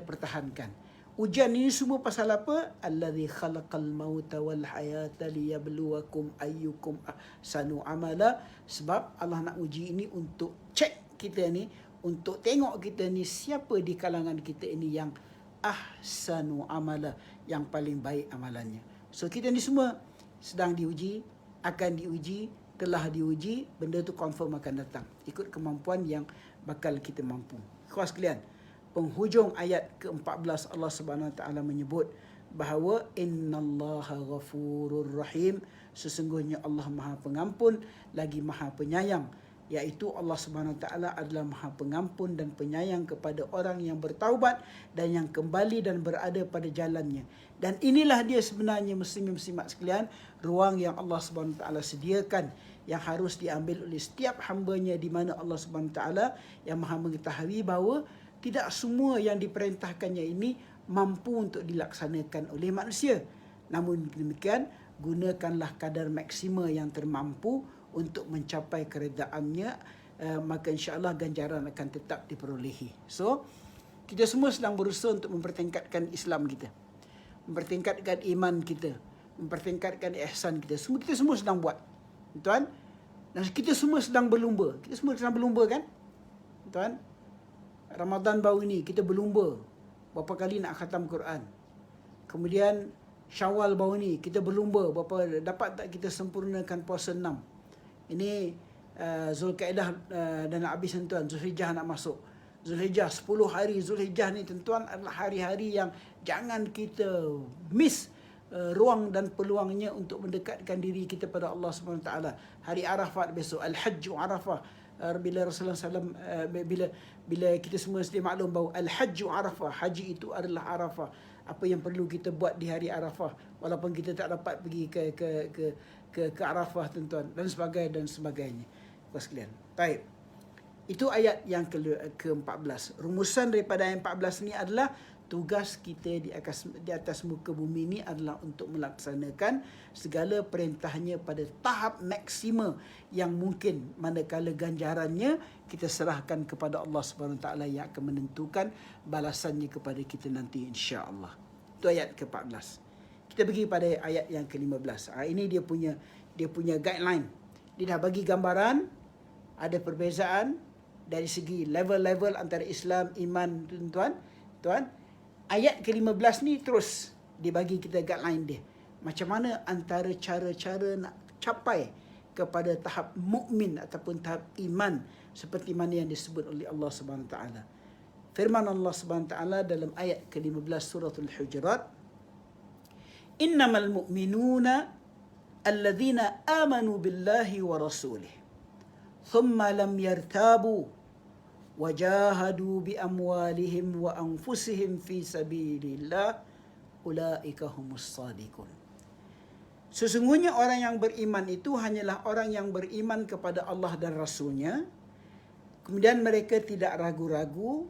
pertahankan. Ujian ini semua pasal apa? Allazi khalaqal mauta wal hayata liyabluwakum ayyukum ahsanu amala. Sebab Allah nak uji ini untuk cek kita ni, untuk tengok kita ni siapa di kalangan kita ini yang ahsanu amala, yang paling baik amalannya. So kita ni semua sedang diuji, akan diuji, telah diuji, benda tu confirm akan datang ikut kemampuan yang bakal kita mampu. Kawan sekalian, penghujung ayat ke-14 Allah Subhanahu Wa Taala menyebut bahawa innallaha ghafurur rahim, sesungguhnya Allah Maha Pengampun lagi Maha Penyayang. iaitu Allah Subhanahu Wa Taala adalah Maha Pengampun dan Penyayang kepada orang yang bertaubat dan yang kembali dan berada pada jalannya. Dan inilah dia sebenarnya muslimin-muslimat sekalian, ruang yang Allah Subhanahu Wa Taala sediakan yang harus diambil oleh setiap hamba-Nya, di mana Allah Subhanahu Wa Taala yang Maha mengetahui bahawa tidak semua yang diperintahkannya ini mampu untuk dilaksanakan oleh manusia. Namun demikian, gunakanlah kadar maksima yang termampu untuk mencapai keredaannya, maka insya-Allah ganjaran akan tetap diperolehi. So, kita semua sedang berusaha untuk mempertingkatkan Islam kita, mempertingkatkan iman kita, mempertingkatkan ihsan kita. Kita semua sedang buat, tuan. Dan kita semua sedang berlumba. Kita semua sedang berlumba, kan, tuan? Ramadan baru ini kita berlumba berapa kali nak khatam Quran. Kemudian Syawal baru ni kita berlumba berapa dapat tak kita sempurnakan puasa 6. Ini Zulkaidah dah nak habis, tuan. Zulhijjah nak masuk. Zulhijjah, 10 hari Zulhijjah ni, tuan, adalah hari-hari yang jangan kita miss ruang dan peluangnya untuk mendekatkan diri kita pada Allah Subhanahu Wa Taala. Hari Arafat besok, Al-Hajj Arafah. Bila Rasulullah SAW, bila kita semua sedia maklum bahawa Al-Hajj Arafah, haji itu adalah Arafah. Apa yang perlu kita buat di hari Arafah, walaupun kita tak dapat pergi ke Arafah, tuan-tuan, dan sebagainya. Puas sekalian. Baik. Itu ayat yang ke-14. Rumusan daripada ayat 14 ni adalah tugas kita di atas muka bumi ini adalah untuk melaksanakan segala perintahnya pada tahap maksima yang mungkin, manakala ganjarannya kita serahkan kepada Allah Subhanahu Wa Taala yang akan menentukan balasannya kepada kita nanti, insya-Allah. Itu ayat ke-14. Kita pergi pada ayat yang ke-15. Ini dia punya guideline. Dia dah bagi gambaran ada perbezaan dari segi level-level antara Islam, iman, tuan. Ayat ke-15 ni terus dibagi kita guideline dia. Macam mana antara cara-cara nak capai kepada tahap mukmin ataupun tahap iman seperti mana yang disebut oleh Allah Subhanahu Wa Taala. Firman Allah Subhanahu Wa Taala dalam ayat ke-15 surah Al-Hujurat, "Innamal mu'minuna alladhina amanu billahi wa rasulih, thumma lam yartabu wajahadu bi amwalihim wa anfusihim fi sabilillah ulaika humus sadiqun." Sesungguhnya orang yang beriman itu hanyalah orang yang beriman kepada Allah dan Rasulnya, kemudian mereka tidak ragu-ragu,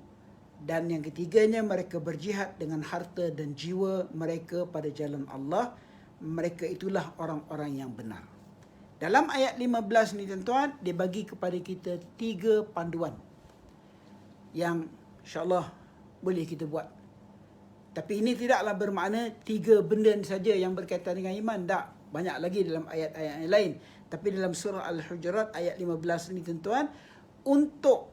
dan yang ketiganya mereka berjihad dengan harta dan jiwa mereka pada jalan Allah. Mereka itulah orang-orang yang benar. Dalam ayat 15 ni, tuan-tuan, dia bagi kepada kita 3 panduan yang insya-Allah boleh kita buat. Tapi ini tidaklah bermakna 3 benda saja yang berkaitan dengan iman. Tak, banyak lagi dalam ayat-ayat yang lain. Tapi dalam surah Al-Hujurat ayat 15 ini, tuan-tuan, untuk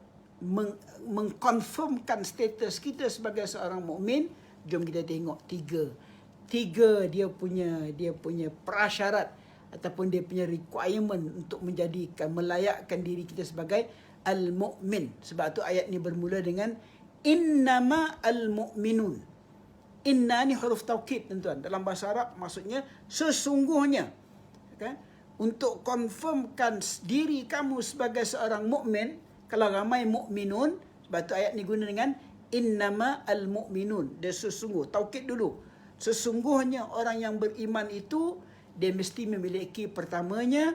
mengkonfirmkan status kita sebagai seorang mukmin, jom kita tengok 3 dia punya prasyarat ataupun dia punya requirement untuk melayakkan diri kita sebagai al-mu'min. Sebab tu ayat ni bermula dengan innama al-mu'minun. Inna ni huruf taukid, tuan-tuan. Dalam bahasa Arab maksudnya sesungguhnya. Okay? Untuk confirmkan diri kamu sebagai seorang mukmin, kalau ramai mukminun, sebab tu ayat ni guna dengan innama al-mu'minun. Dia sesungguh, taukid dulu. Sesungguhnya orang yang beriman itu dia mesti memiliki pertamanya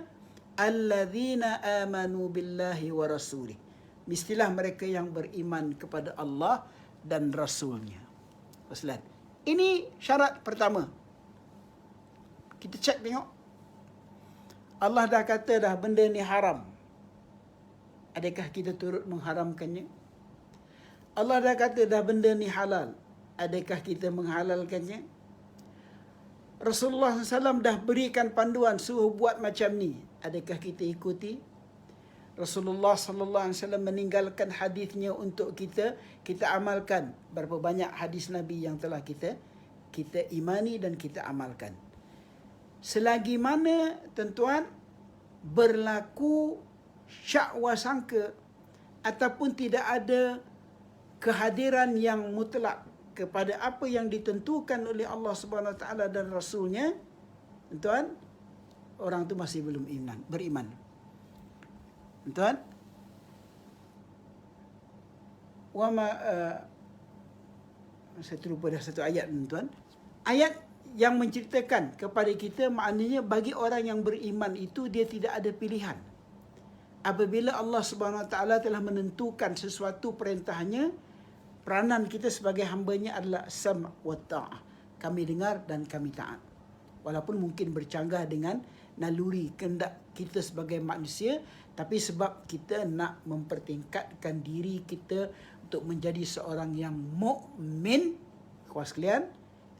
alladzina amanu billahi wa rasulih. Mestilah mereka yang beriman kepada Allah dan Rasulnya. Pasal ini syarat pertama. Kita cek tengok. Allah dah kata dah benda ni haram. Adakah kita turut mengharamkannya? Allah dah kata dah benda ni halal. Adakah kita menghalalkannya? Rasulullah SAW dah berikan panduan suruh buat macam ni. Adakah kita ikuti? Rasulullah SAW meninggalkan hadisnya untuk kita amalkan. Berapa banyak hadis Nabi yang telah kita imani dan kita amalkan. Selagi mana, tuan-tuan, berlaku syak wa sangka ataupun tidak ada kehadiran yang mutlak kepada apa yang ditentukan oleh Allah Subhanahu Wa Taala dan Rasulnya, tuan, orang tu masih belum beriman. Tuan, wama saya terlupa dah satu ayat tuan. Ayat yang menceritakan kepada kita, maknanya bagi orang yang beriman itu dia tidak ada pilihan. Apabila Allah Subhanahu Wa Taala telah menentukan sesuatu perintahnya, peranan kita sebagai hamba-Nya adalah sam' wa ta'ah. Kami dengar dan kami taat. Walaupun mungkin bercanggah dengan naluri kehendak kita sebagai manusia, tapi sebab kita nak mempertingkatkan diri kita untuk menjadi seorang yang mukmin, kawan sekalian,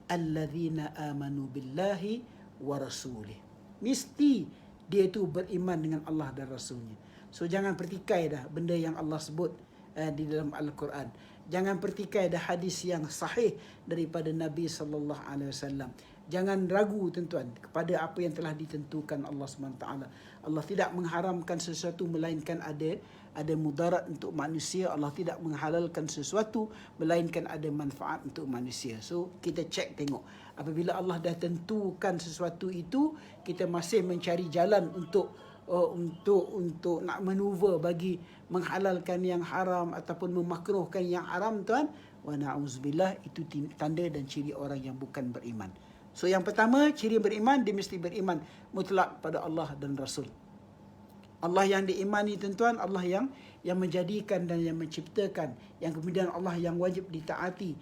alladzina amanu billahi wa rasulih. Mesti dia itu beriman dengan Allah dan Rasulnya. So jangan pertikai dah benda yang Allah sebut di dalam Al-Quran. Jangan pertikai dah hadis yang sahih daripada Nabi sallallahu alaihi wasallam. Jangan ragu tuan-tuan kepada apa yang telah ditentukan Allah SWT. Allah tidak mengharamkan sesuatu melainkan ada mudarat untuk manusia. Allah tidak menghalalkan sesuatu melainkan ada manfaat untuk manusia. So kita cek tengok. Apabila Allah dah tentukan sesuatu itu, kita masih mencari jalan untuk nak manuver bagi menghalalkan yang haram ataupun memakruhkan yang haram, tuan, wa na'udzubillah, itu tanda dan ciri orang yang bukan beriman. So yang pertama, ciri beriman, dia mesti beriman mutlak pada Allah dan Rasul. Allah yang diimani tuan-tuan, Allah yang menjadikan dan yang menciptakan, yang kemudian Allah yang wajib ditaati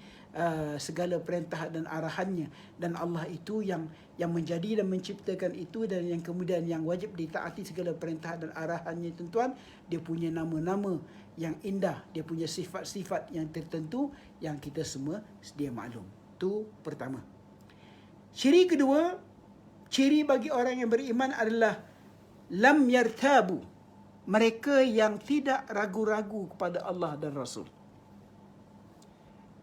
segala perintah dan arahannya, dan Allah itu yang menjadi dan menciptakan itu, dan yang kemudian yang wajib ditaati segala perintah dan arahannya tuan-tuan. Dia punya nama-nama yang indah, dia punya sifat-sifat yang tertentu yang kita semua sedia maklum. Itu pertama. Ciri kedua, ciri bagi orang yang beriman adalah lam yartabu, mereka yang tidak ragu-ragu kepada Allah dan Rasul.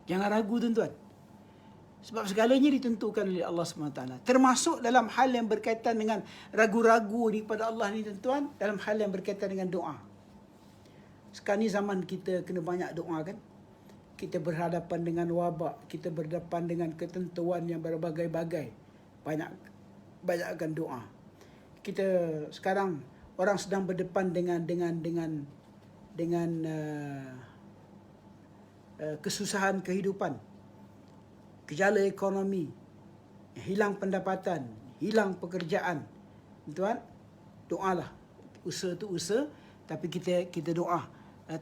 Jangan ragu tuan-tuan. Sebab segalanya ditentukan oleh Allah SWT. Termasuk dalam hal yang berkaitan dengan ragu-ragu kepada Allah ni tuan-tuan, dalam hal yang berkaitan dengan doa. Sekarang ni zaman kita kena banyak doa kan. Kita berhadapan dengan wabak, kita berhadapan dengan ketentuan yang berbagai-bagai. Banyakkan doa. Kita sekarang orang sedang berdepan dengan kesusahan kehidupan, gejala ekonomi, hilang pendapatan, hilang pekerjaan. Tuan, doalah. Usaha tu usaha, tapi kita doa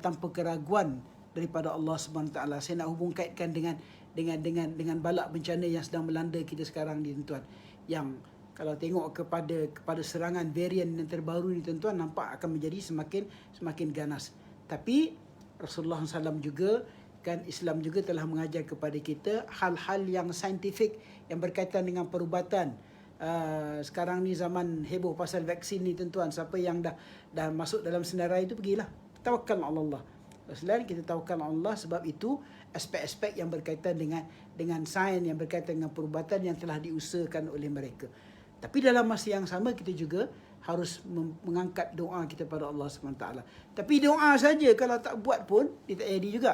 tanpa keraguan daripada Allah Subhanahu Taala. Saya nak hubung kaitkan dengan balak bencana yang sedang melanda kita sekarang ni tuan-tuan. Yang kalau tengok kepada serangan varian yang terbaru ni tuan-tuan, nampak akan menjadi semakin ganas. Tapi Rasulullah SAW juga kan, Islam juga telah mengajar kepada kita hal-hal yang saintifik yang berkaitan dengan perubatan. Sekarang ni zaman heboh pasal vaksin ni tuan-tuan. Siapa yang dah masuk dalam senarai itu, pergilah. Tawakkal Allah. Selain kita tawakal Allah, sebab itu aspek-aspek yang berkaitan dengan sains, yang berkaitan dengan perubatan yang telah diusahakan oleh mereka. Tapi dalam masa yang sama kita juga harus mengangkat doa kita pada Allah SWT. Tapi doa saja kalau tak buat pun dia tak jadi juga.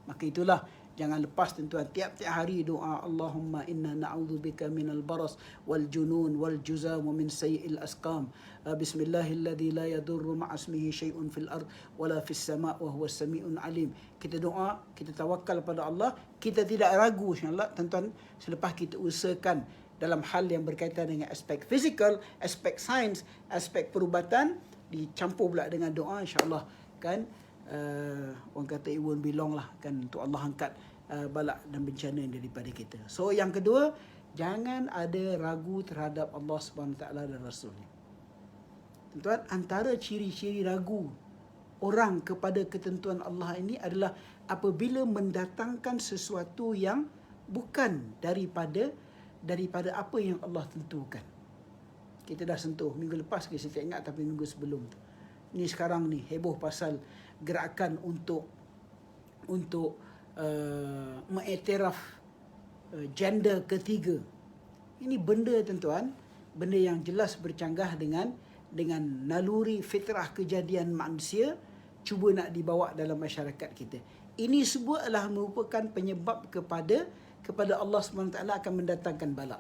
Maka itulah, jangan lepas tuan-tuan, tiap-tiap hari doa, Allahumma inna na'udzubika minal baras wal junun wal juzam wa min sayyi'il asqam. Bismillahilladzi la yadurru ma'asmihi syai'un fil ard wala fis sama' wa huwas sami'un alim. Kita doa, kita tawakal pada Allah, kita tidak ragu insya-Allah tuan-tuan, selepas kita usahakan dalam hal yang berkaitan dengan aspek fizikal, aspek sains, aspek perubatan, dicampur pula dengan doa, insya-Allah kan. Orang kata it won't be long lah kan, untuk Allah angkat balak dan bencana daripada kita. So yang kedua, jangan ada ragu terhadap Allah SWT dan Rasulnya. Tuan-tuan, antara ciri-ciri ragu orang kepada ketentuan Allah ini adalah apabila mendatangkan sesuatu yang bukan daripada apa yang Allah tentukan. Kita dah sentuh minggu lepas, saya tak ingat, tapi minggu sebelum tu. Ni sekarang ni heboh pasal gerakan untuk mengiktiraf gender ketiga. Ini benda tuan-tuan, benda yang jelas bercanggah dengan naluri fitrah kejadian manusia, cuba nak dibawa dalam masyarakat kita. Ini semua adalah merupakan penyebab kepada Allah SWT akan mendatangkan bala.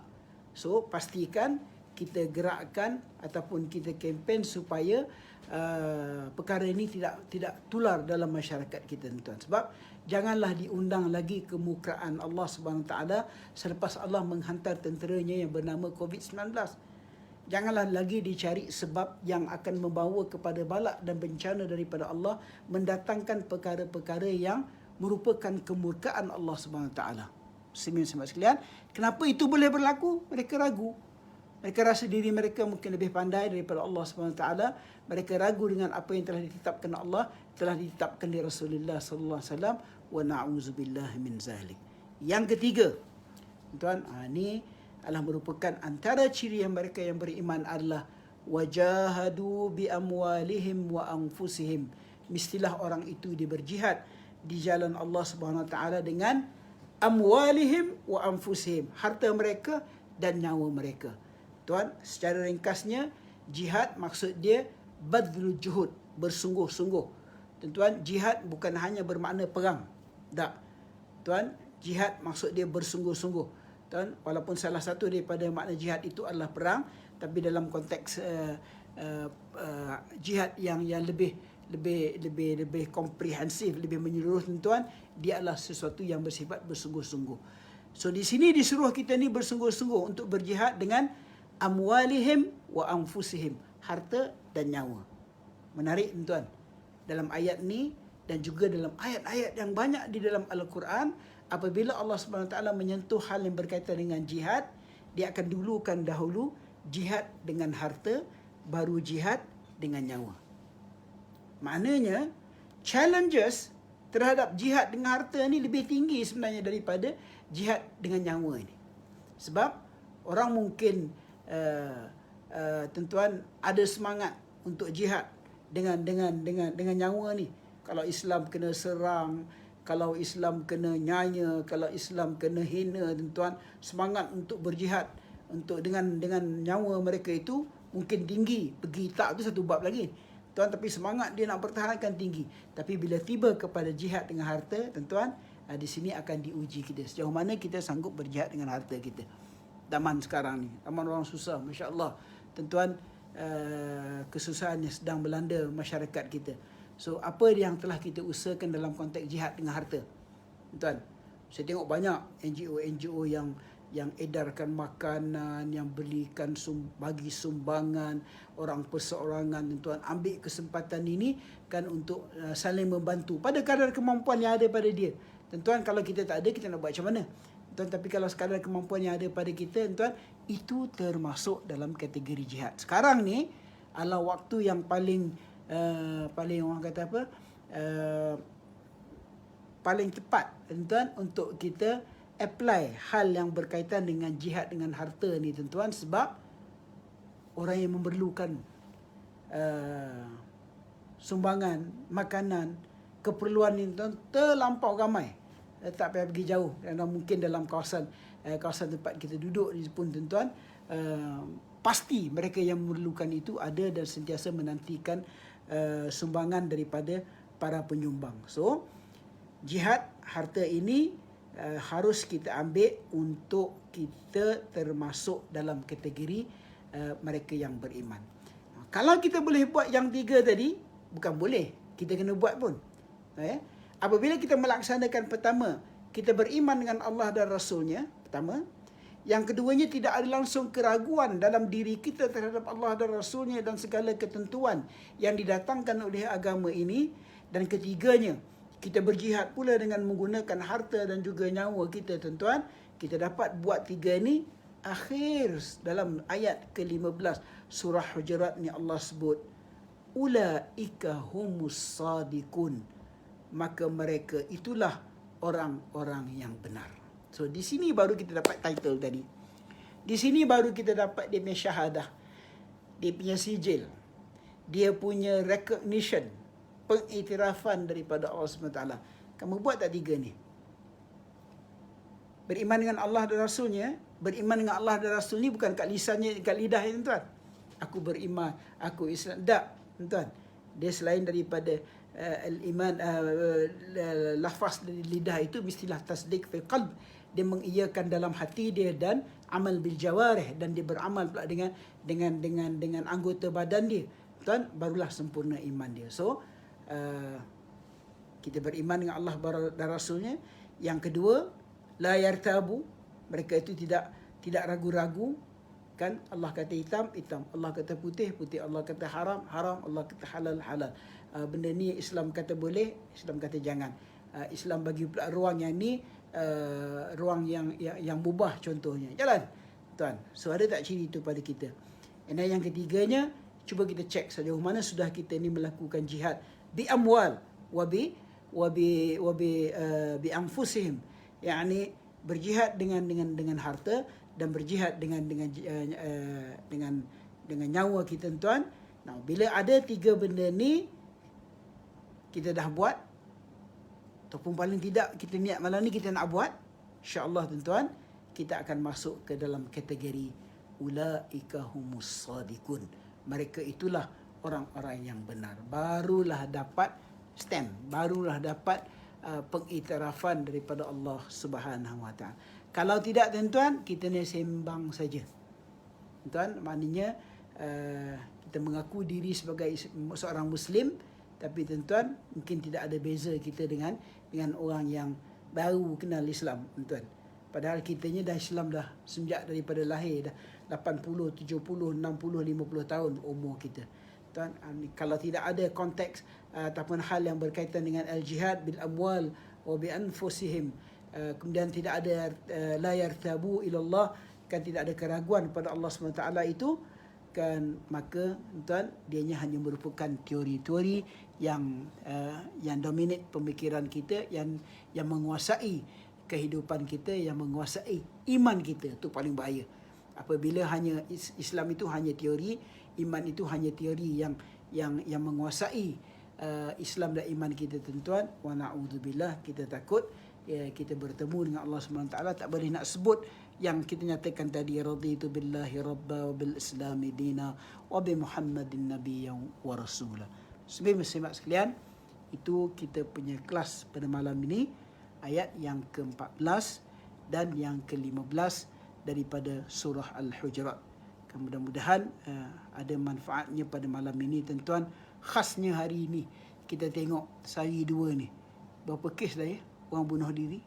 So pastikan kita gerakkan ataupun kita kempen supaya perkara ini tidak tular dalam masyarakat kita tuan. Sebab janganlah diundang lagi kemukaan Allah Subhanahu taala selepas Allah menghantar tenteranya yang bernama COVID-19. Janganlah lagi dicari sebab yang akan membawa kepada balak dan bencana daripada Allah, mendatangkan perkara-perkara yang merupakan kemurkaan Allah Subhanahu taala. Muslimin sekalian, kenapa itu boleh berlaku? Mereka ragu. Mereka rasa diri mereka mungkin lebih pandai daripada Allah Subhanahu taala. Mereka ragu dengan apa yang telah ditetapkan Allah, telah ditetapkan di Rasulullah sallallahu alaihi wasallam, wa na'udzubillahi min zalik. Yang ketiga, tuan, ini adalah merupakan antara ciri yang mereka yang beriman adalah wajahadu bi amwalihim wa anfusihim. Mestilah orang itu dia berjihad di jalan Allah Subhanahu taala dengan amwalihim wa anfusihim, harta mereka dan nyawa mereka. Tuan, secara ringkasnya, jihad maksud dia badlul juhud, bersungguh-sungguh. Tuan, jihad bukan hanya bermakna perang. Tak. Tuan, jihad maksud dia bersungguh-sungguh. Tuan, walaupun salah satu daripada makna jihad itu adalah perang, tapi dalam konteks jihad yang lebih komprehensif, lebih menyeluruh, tuan, dia adalah sesuatu yang bersifat bersungguh-sungguh. So di sini disuruh kita ni bersungguh-sungguh untuk berjihad dengan amwalihim wa anfusihim, harta dan nyawa. Menarik, tuan. Dalam ayat ni dan juga dalam ayat-ayat yang banyak di dalam Al-Quran, apabila Allah SWT menyentuh hal yang berkaitan dengan jihad, dia akan dulukan dahulu jihad dengan harta, baru jihad dengan nyawa. Maknanya, challenges terhadap jihad dengan harta ni lebih tinggi sebenarnya daripada jihad dengan nyawa ini. Sebab orang mungkin tuan, ada semangat untuk jihad dengan nyawa ni. Kalau Islam kena serang, kalau Islam kena nyaya, kalau Islam kena hina, tuan, semangat untuk berjihad untuk dengan nyawa mereka itu mungkin tinggi. Pergi tak tu satu bab lagi, tuan, tapi semangat dia nak pertahankan tinggi. Tapi bila tiba kepada jihad dengan harta, tuan, di sini akan diuji kita sejauh mana kita sanggup berjihad dengan harta kita. Zaman sekarang ni, zaman orang susah, masya-Allah. Tuan, kesusahan yang sedang melanda masyarakat kita. So, apa yang telah kita usahakan dalam konteks jihad dengan harta? Tuan, saya tengok banyak NGO yang edarkan makanan, yang belikan bagi sumbangan, orang perseorangan, tuan, ambil kesempatan ini kan untuk saling membantu pada kadar kemampuan yang ada pada dia. Tuan, kalau kita tak ada, kita nak buat macam mana? Tuan, tapi kalau sekadar kemampuan yang ada pada kita, tuan, itu termasuk dalam kategori jihad. Sekarang ni adalah waktu yang paling orang kata apa? Paling tepat, tuan, untuk kita apply hal yang berkaitan dengan jihad dengan harta ni, tuan, sebab orang yang memerlukan sumbangan makanan, keperluan ni, tuan, terlampau ramai. Tak payah pergi jauh, dan mungkin dalam kawasan tempat kita duduk ni pun, tuan, pasti mereka yang memerlukan itu ada dan sentiasa menantikan sumbangan daripada para penyumbang. So, jihad harta ini harus kita ambil untuk kita termasuk dalam kategori mereka yang beriman. Kalau kita boleh buat yang tiga tadi, bukan boleh, kita kena buat pun. Apabila kita melaksanakan pertama, kita beriman dengan Allah dan Rasulnya, pertama. Yang keduanya, tidak ada langsung keraguan dalam diri kita terhadap Allah dan Rasulnya dan segala ketentuan yang didatangkan oleh agama ini. Dan ketiganya, kita berjihad pula dengan menggunakan harta dan juga nyawa kita, tuan-tuan. Kita dapat buat tiga ni. Akhir dalam ayat ke-15 surah Hujurat ni Allah sebut, ulaika humus sadiqun, maka mereka itulah orang-orang yang benar. So, di sini baru kita dapat title tadi. Di sini baru kita dapat dia punya syahadah, dia punya sijil, dia punya recognition, pengiktirafan daripada Allah SWT. Kamu buat tak tiga ni? Beriman dengan Allah dan Rasulnya. Beriman dengan Allah dan Rasul ni bukan kat lisannya, kat lidahnya, tuan. Aku beriman, aku Islam. Tak, tuan. Dia selain daripada al-iman, lafaz dari lidah itu mestilah tasdik fil qalb. Dia mengiyakan dalam hati dia dan amal bil jawarih, dan dia beramal pula dengan anggota badan dia. Tuan, barulah sempurna iman dia. So, kita beriman dengan Allah dan Rasulnya. Yang kedua, la yartabu, mereka itu tidak ragu-ragu, kan? Allah kata hitam, hitam. Allah kata putih, putih. Allah kata haram, haram. Allah kata halal, halal. Benda ni Islam kata boleh, Islam kata jangan. Islam bagi pula ruang yang ni, ruang yang mubah contohnya. Jalan, tuan. So ada tak ciri itu pada kita? Dan yang ketiganya, cuba kita cek sejauh mana sudah kita ni melakukan jihad bi amwal wa bi anfusihim, yakni berjihad dengan harta dan berjihad dengan nyawa kita, tuan. Nah, bila ada tiga benda ni kita dah buat, ataupun paling tidak kita niat malam ni kita nak buat, insya-Allah tuan-tuan, kita akan masuk ke dalam kategori ulaika humus sadiqun. Mereka itulah orang-orang yang benar. Barulah dapat stamp, barulah dapat pengiktirafan daripada Allah Subhanahu Wa Taala. Kalau tidak tuan-tuan, kita ni sembang saja. Tuan, maknanya kita mengaku diri sebagai seorang Muslim, tapi tuan-tuan mungkin tidak ada beza kita dengan orang yang baru kenal Islam, tuan. Padahal kitanya dah Islam dah sejak daripada lahir, dah 80, 70, 60, 50 tahun umur kita. Tuan, kalau tidak ada konteks ataupun hal yang berkaitan dengan al-jihad bil amwal wa bi anfusihim, kemudian tidak ada la yartabu ilallah, kan tidak ada keraguan pada Allah SWT itu, kan, maka tuan, dianya hanya merupakan teori-teori yang dominate pemikiran kita, yang menguasai kehidupan kita, yang menguasai iman kita. Itu paling bahaya. Apabila hanya Islam itu hanya teori, iman itu hanya teori yang menguasai Islam dan iman kita, tuan-tuan. Wa na'udzubillah, kita takut kita bertemu dengan Allah SWT tak boleh nak sebut yang kita nyatakan tadi, raditu billahi rabba wa bil islami dina wa bi muhammadin nabiyyan wa rasulah. Sebenarnya sekalian, itu kita punya kelas pada malam ini, ayat yang ke-14 dan yang ke-15 daripada surah Al-Hujurat. Mudah-mudahan ada manfaatnya pada malam ini, tuan-tuan. Khasnya hari ini kita tengok sehari dua ni, berapa kes dah ya orang bunuh diri.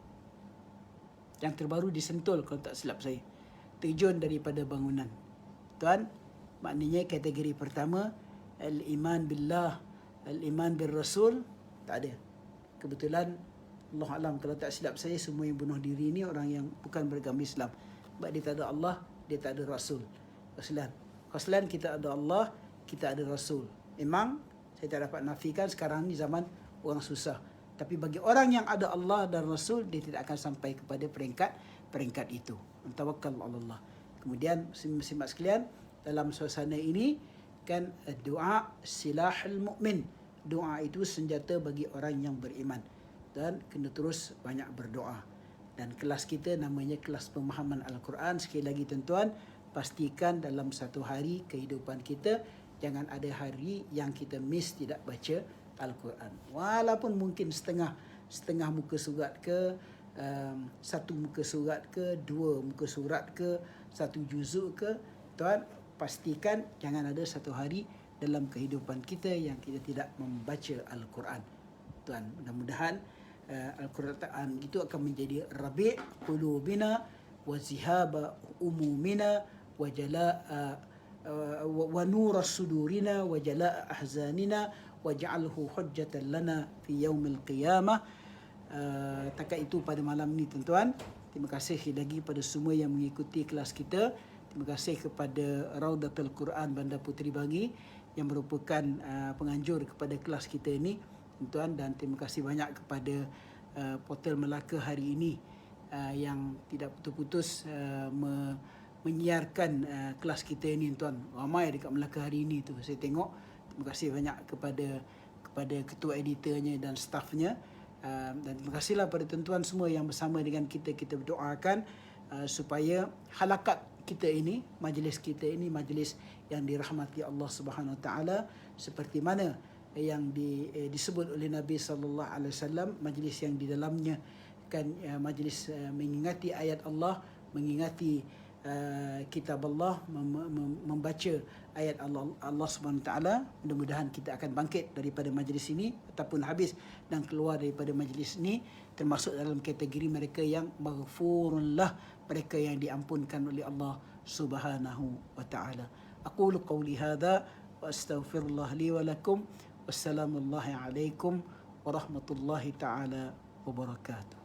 Yang terbaru di Sentul kalau tak silap saya, terjun daripada bangunan. Tuan, maknanya kategori pertama al-iman billah, al-iman bil rasul, tak ada. Kebetulan Allah alam, kalau tak silap saya, semua yang bunuh diri ni orang yang bukan beragama Islam. Sebab dia tak ada Allah, dia tak ada Rasul. Khaslan kita ada Allah, kita ada Rasul. Memang saya tak dapat nafikan sekarang ni zaman orang susah. Tapi bagi orang yang ada Allah dan Rasul, dia tidak akan sampai kepada peringkat itu. Tawakkal ala Allah. Kemudian simak sekalian, dalam suasana ini kan, doa silahul mukmin. Doa itu senjata bagi orang yang beriman. Dan kena terus banyak berdoa. Dan kelas kita namanya kelas pemahaman Al-Quran. Sekali lagi tuan-tuan, pastikan dalam satu hari kehidupan kita, jangan ada hari yang kita miss tidak baca Al-Quran. Walaupun mungkin setengah muka surat ke, satu muka surat ke, dua muka surat ke, satu juzuk ke, tuan, pastikan jangan ada satu hari dalam kehidupan kita yang kita tidak membaca Al-Quran. Tuan, mudah-mudahan Al-Quran itu akan menjadi rabi' qulubina wa zihaba umumina wa jala'a wa nur sudurina wa jala'a ahzanina waj'alhu hujjatan lana fi yaumil qiyamah. Takat itu pada malam ni, tuan-tuan. Terima kasih lagi pada semua yang mengikuti kelas kita. Terima kasih kepada Raudatul Quran Bandar Puteri Bangi yang merupakan penganjur kepada kelas kita ini, tuan-tuan. Dan terima kasih banyak kepada Portal Melaka hari ini yang tidak putus-putus menyiarkan kelas kita ini, tuan. Ramai dekat Melaka hari ini tu saya tengok. Terima kasih banyak kepada ketua editornya dan stafnya. Dan terima kasihlah pada tuan-tuan semua yang bersama dengan kita berdoakan supaya halakat kita ini, majlis kita ini, majlis yang dirahmati Allah Subhanahu Wa Taala, seperti mana yang disebut oleh Nabi sallallahu alaihi wasallam, majlis yang di dalamnya kan majlis mengingati ayat Allah, mengingati kitab Allah, membaca ayat Allah Subhanahu Wa Taala. Mudah-mudahan kita akan bangkit daripada majlis ini ataupun habis dan keluar daripada majlis ini termasuk dalam kategori mereka yang maghfurun lah, mereka yang diampunkan oleh Allah Subhanahu Wa Taala. Aqulu qawli hadza wa astaghfirullah li wa lakum. Wassalamualaikum warahmatullahi taala wabarakatuh.